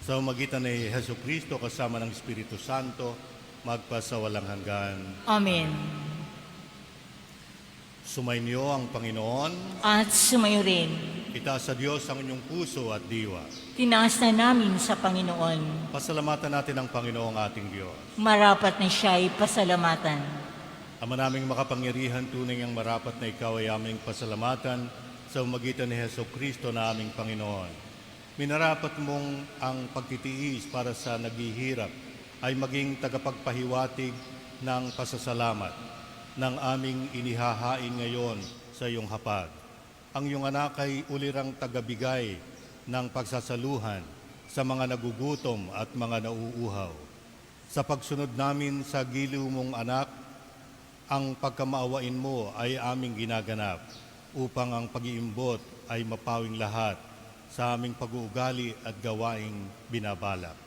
Sa magitan ni Hesus Kristo kasama ng Espiritu Santo, magpasawalang hanggan. Amen. Sumainyo ang Panginoon, At sumayo rin, itaas sa Diyos ang inyong puso at diwa. tinaas na namin sa Panginoon. Pasalamatan natin ang Panginoong ating Diyos. Marapat na siya'y pasalamatan. Ama naming makapangyarihan, tunay ang marapat na ikaw ay aming pasalamatan sa magitan ni Hesus Kristo na aming Panginoon. Minarapat mong ang pagtitiis para sa naghihirap ay maging tagapagpahiwatig ng pasasalamat ng aming inihahain ngayon sa iyong hapag. Ang iyong anak ay ulirang tagabigay ng pagsasaluhan sa mga nagugutom at mga nauuhaw. Sa pagsunod namin sa giliw mong anak, ang pagkamaawain mo ay aming ginaganap upang ang pag-iimbot ay mapawing lahat sa aming pag-uugali at gawaing binabalak.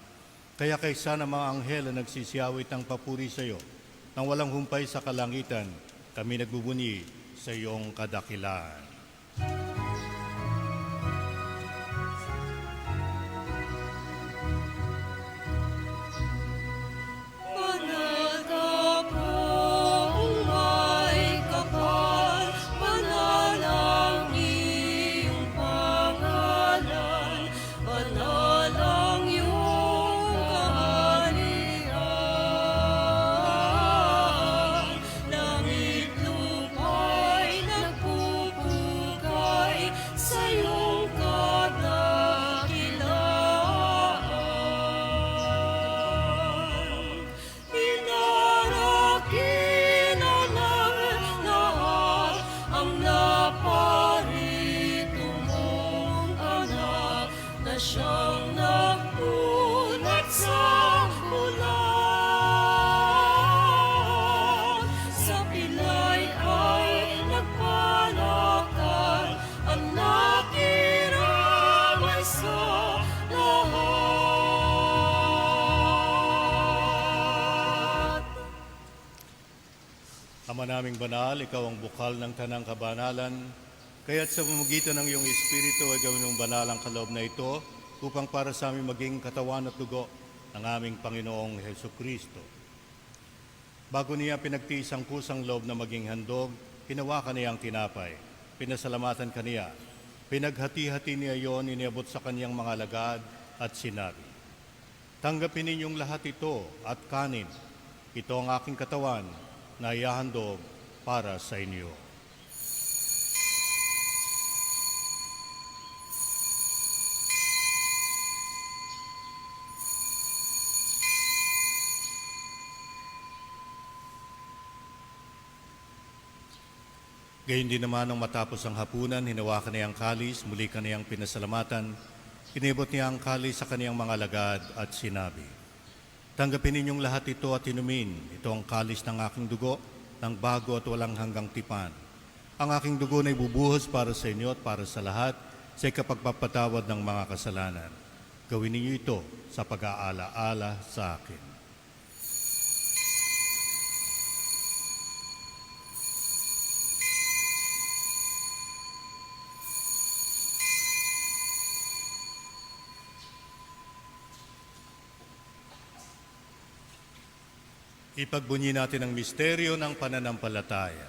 Kaya kaysa ng mga anghel na nagsisiyawit ng papuri sa iyo, nang walang humpay sa kalangitan, kami nagbubunyi sa iyong kadakilaan. Banal ka pong may kapal, banal ang iyong pangalan, banal ang iyong kaharian. Langit lupa'y nagpupugay sa iyong kadakilaan. Pinarakilan ng lahat ang naparito mong anak na siyang nagpunat sa ulan. Sa pilay ay nagpalakad ang nakiramay sa lahat. Ama naming banal, ikaw ang bukal ng tanang kabanalan, kaya't sa pamamagitan ng iyong Espiritu ay gawin mong banal ang kaloob na ito upang para sa aming maging katawan at dugo ng aming Panginoong Heso Kristo. Bago niya pinagtiis ang kusang loob na maging handog, hinawakan niya ang tinapay, pinasalamatan kaniya, pinaghati-hati niya iyon, iniabot sa kaniyang mga alagad at sinabi, "Tanggapin ninyong lahat ito at kanin. Ito ang aking katawan na ihahandog para sa inyo." Gayun din naman nang matapos ang hapunan, hinawakan niya ang kalis, muli kaniyang pinasalamatan, inibot niya ang kalis sa kaniyang mga alagad at sinabi, "Tanggapin ninyong lahat ito at inumin. Ito ang kalis ng aking dugo, ng bago at walang hanggang tipan. Ang aking dugo na ibubuhos para sa inyo at para sa lahat sa ikapagpapatawad ng mga kasalanan. Gawin ninyo ito sa pag-aala-ala sa akin." Ipagbunyi natin ang misteryo ng pananampalataya.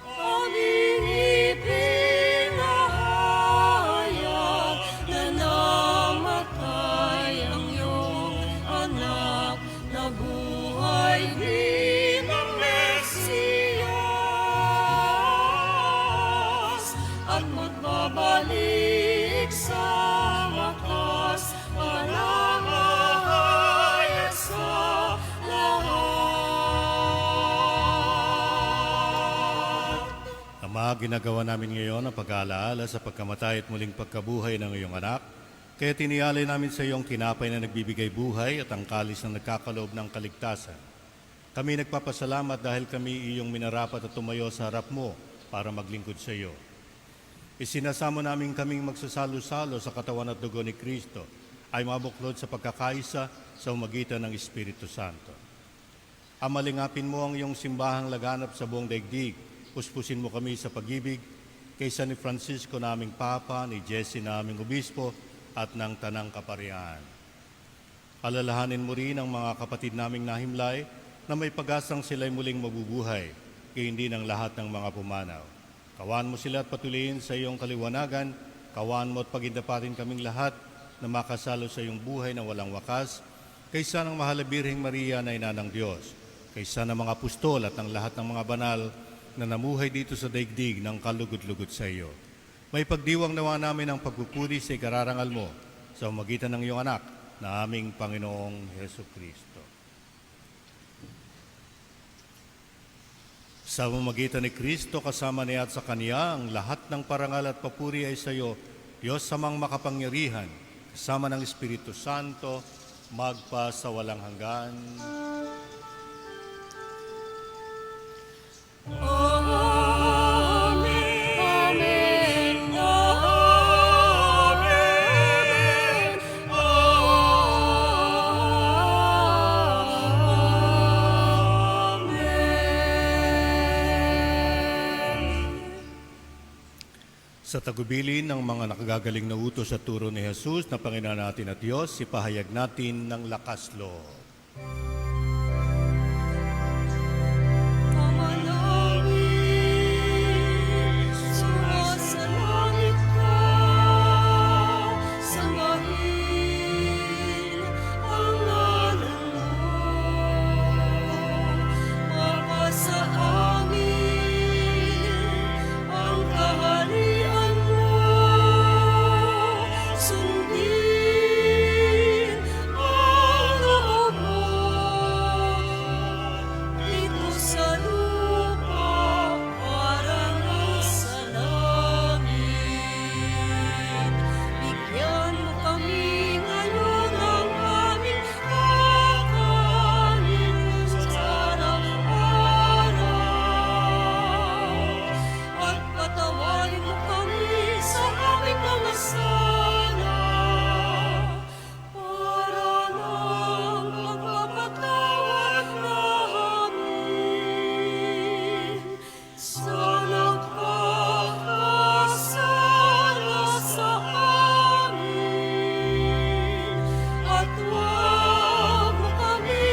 Aming ipinahayag na namatay ang iyong anak na buhay bilang Mesiyas at magbabalik sa wakas para mahayag sa lahat. Ama, ginagawa namin ngayon ang pag-aalaala sa pagkamatay at muling pagkabuhay ng iyong anak. Kaya tiniyalay namin sa iyong tinapay na nagbibigay buhay at ang kalis na nagkakaloob ng kaligtasan. Kami nagpapasalamat dahil kami iyong minarapat at tumayo sa harap mo para maglingkod sa iyo. Isinasamo namin kaming magsasalo-salo sa katawan at dugo ni Kristo ay mabuklod sa pagkakaisa sa umagitan ng Espiritu Santo. Amalingapin mo ang iyong simbahang laganap sa buong daigdig. Puspusin mo kami sa pag-ibig kaysa ni Francisco naming Papa, ni Jesse naming Obispo, at ng Tanang Kaparian. Alalahanin mo rin ang mga kapatid naming nahimlay na may pag-asang sila'y muling mabubuhay, kaya hindi ng lahat ng mga pumanaw. Kawan mo sila at patuloyin sa iyong kaliwanagan, kawan mo at pagindapatin kaming lahat na makasalo sa iyong buhay na walang wakas, kaysa ng mahal na Birheng Maria na ina ng Diyos, kaysa ng mga apostol at ng lahat ng mga banal na namuhay dito sa daigdig ng kalugod-lugod sa iyo. May pagdiwang nawa namin ang pagpupuri sa ikararangal mo sa umagitan ng iyong anak na aming Panginoong Heso Kristo. Sa umagitan ni Kristo kasama niya at sa Kaniya, ang lahat ng parangal at papuri ay sa iyo, Diyos samang makapangyarihan, kasama ng Espiritu Santo, magpa sa walang hanggan. Amen. Amen. Sa tagubilin ng mga nakagagaling na utos at turo ni Jesus na Panginoon natin at Diyos, ipahayag natin ng lakas loob. Kamanangin, sumasalangit ka, sambahin ang ngalan mo. Mapasa amin ang kaharian mo, sundin ang loob mo. Dito sa lupa, parang sa langit. Bigyan mo kami ngayon ng aming kakanin sa araw-araw. At patawarin mo kami sa aming mga sala, para ng pagpapatawad namin sa nagkakasala sa amin. At huwag mo kami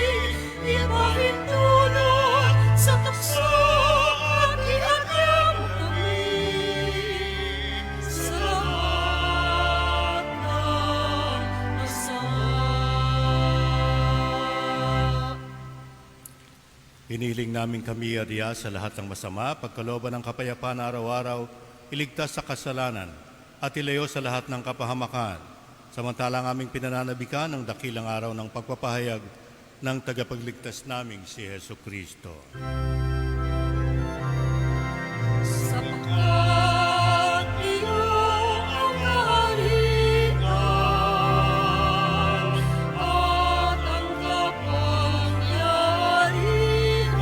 ipahintulot sa tukso at iagam mo kami sa lahat ng masama. Hiniling namin kami, Arya, sa lahat ng masama, pagkalooban ng kapayapaan na araw-araw, iligtas sa kasalanan at ilayo sa lahat ng kapahamakan. Samantalang aming pinananabikan ng dakilang araw ng pagpapahayag ng tagapagligtas naming si Heso Kristo. Sapagkat iyong ang kaharian at ang kapangyarihan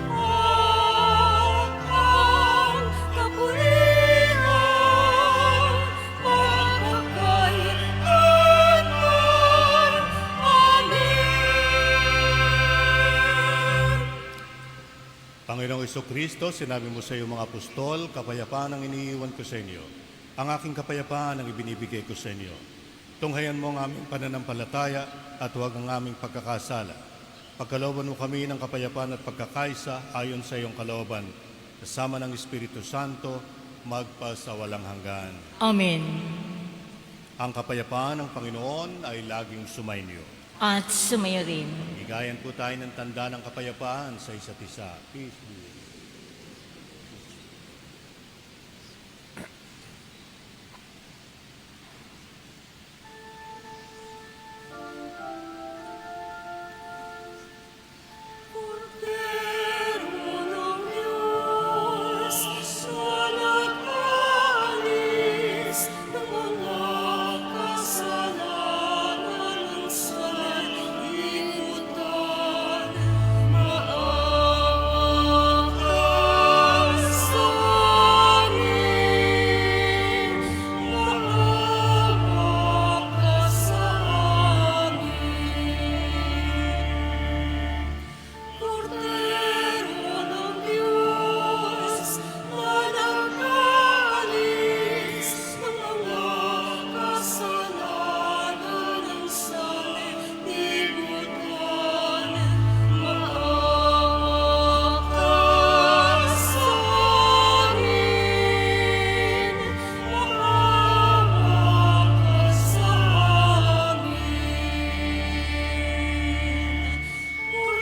at ang kapulihan magpakailanman. Amen. Panginoong Kristo, sinabi mo sa iyong mga apostol, kapayapaan ang iniiwan ko sa inyo. Ang aking kapayapaan ang ibinibigay ko sa inyo. Tunghayan mo ang aming pananampalataya at huwag ang aming pagkakasala. Pagkalooban mo kami ng kapayapaan at pagkakaisa ayon sa iyong kalooban, kasama ng Espiritu Santo, magpa sa walang hanggan. Amen. Ang kapayapaan ng Panginoon ay laging sumainyo. At sumayo rin. Bigayan po tayo ng tanda ng kapayapaan sa isa't isa. Peace be with you. Cordero ng Diyos, sa nag-alis ng mga kasalanan ng sanlibutan, maawa ka sa amin, maawa ka sa amin. Cordero ng Diyos, na nag-alis ng mga kasalanan ng sanlibutan, maawa ka sa amin, maawa ka sa amin.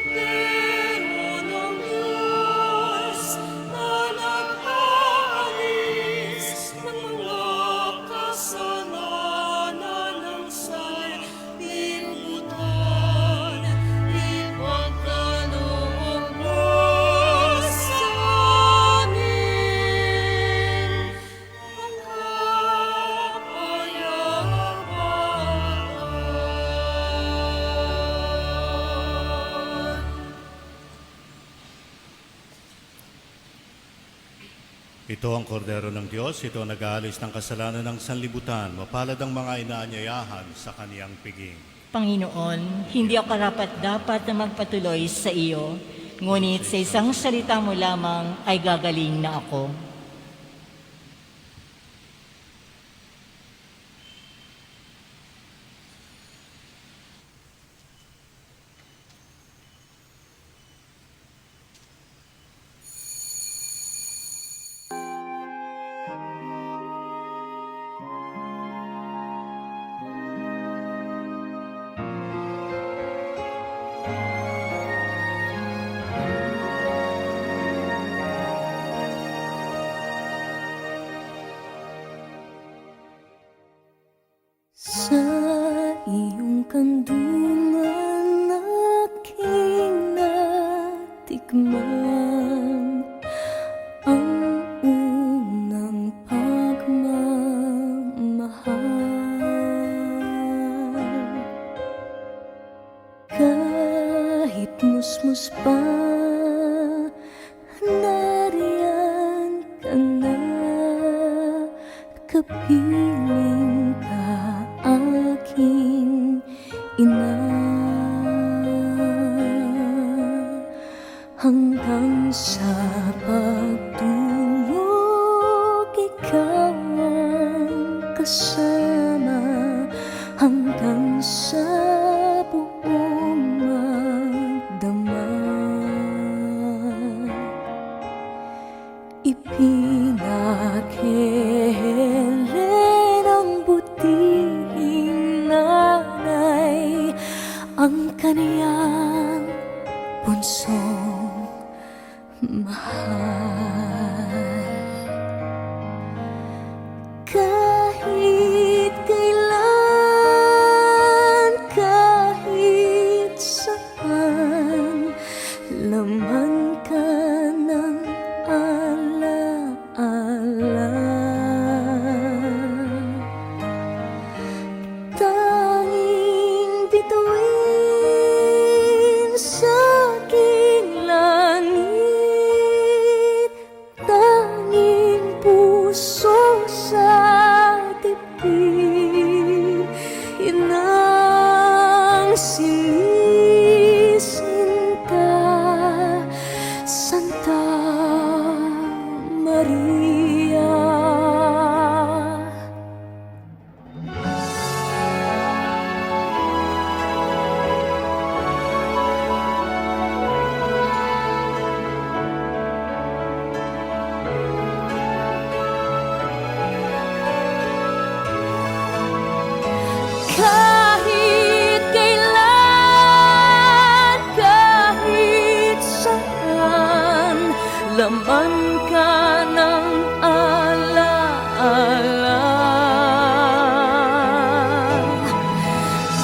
Cordero ng Diyos, na nag-alis ng mga kasalanan ng sanlibutan, ipagkaloob mo sa amin ang kapayapaan. Ito ang kordero ng Diyos, ito ang nag-aalis ng kasalanan ng sanlibutan. Mapalad ang mga inaanyayahan sa kaniyang piging. Panginoon, hindi ako karapat-dapat na magpatuloy sa iyo, ngunit sa isang salita mo lamang ay gagaling na ako. man ang unang pagmamahal. Kahit musmus pa, nariyan ka na, kapiling ka aking ina. Hanggang sa pagtulog, ikaw ang kasama. Hanggang sa buong magdama, ipinakihili ng butihing nanay ang kaniyang punsong mahal. Kahit kailan, kahit saan, laman ka ng alaala. Tanging bituin sa aking langit, tanging puso sa dibdib, inang sinisinta, Santa Maria. Kahit kailan, kahit saan, laman ka ng alaala.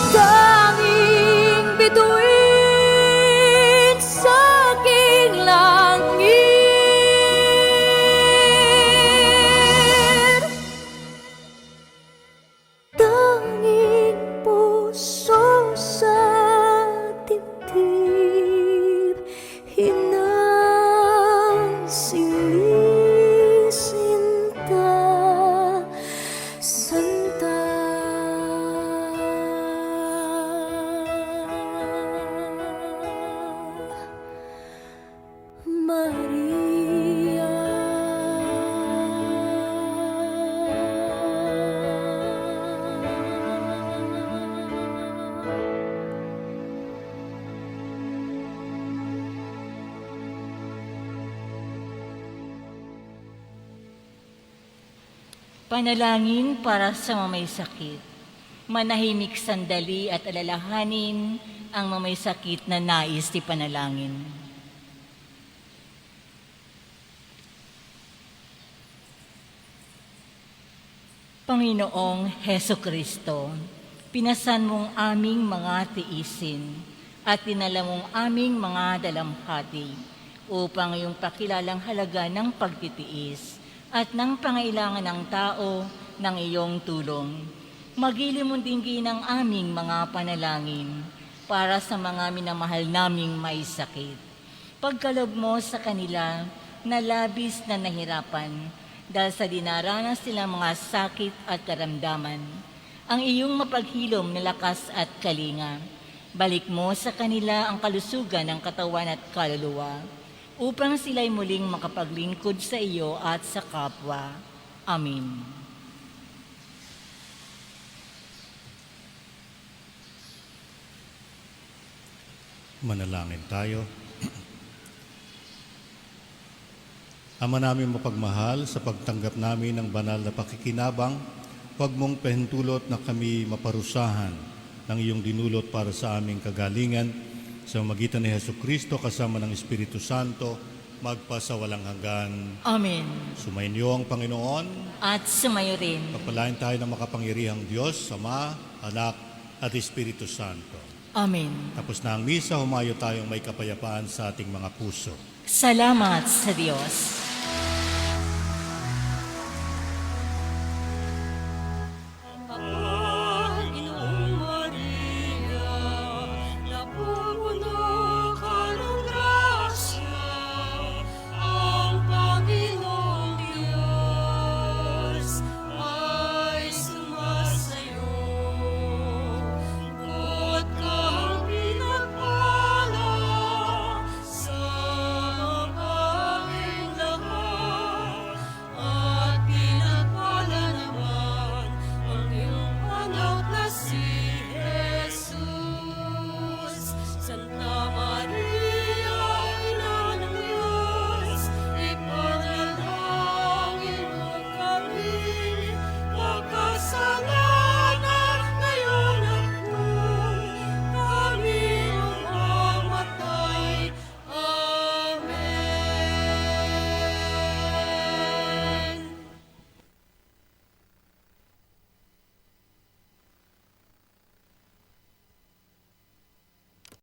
Tanging bituin sa aking langit, tanging puso sa dibdib, inang sinisinta, Santa Maria. Panalangin para sa mamay sakit. Manahimik sandali at alalahanin ang mamay sakit na nais ipanalangin. Panginoong Heso Kristo, pinasan mong aming mga tiisin at dinala mong aming mga dalamhati upang iyong pakilalang halaga ng pagtitiis at ng pangailangan ng tao ng iyong tulong. Magili mong dinggin ang aming mga panalangin para sa mga minamahal naming may sakit. Pagkalob mo sa kanila na labis na nahirapan dahil sa dinaranas nilang mga sakit at karamdaman, ang iyong mapaghilom na lakas at kalinga. Balik mo sa kanila ang kalusugan ng katawan at kaluluwa, upang sila'y muling makapaglingkod sa iyo at sa kapwa. Amen. Manalangin tayo. Ama namin mapagmahal, sa pagtanggap namin ng banal na pakikinabang, huwag mong pahintulot na kami maparusahan ng iyong dinulot para sa aming kagalingan, sa magitan ni Jesucristo kasama ng Espiritu Santo, magpasawalang hanggan. Amen. Sumainyo ang Panginoon. At sumayo rin. Pagpalain tayo ng makapangyarihang Diyos, Ama, Anak, at Espiritu Santo. Amen. Tapos na ang misa, humayo tayong may kapayapaan sa ating mga puso. Salamat sa Diyos.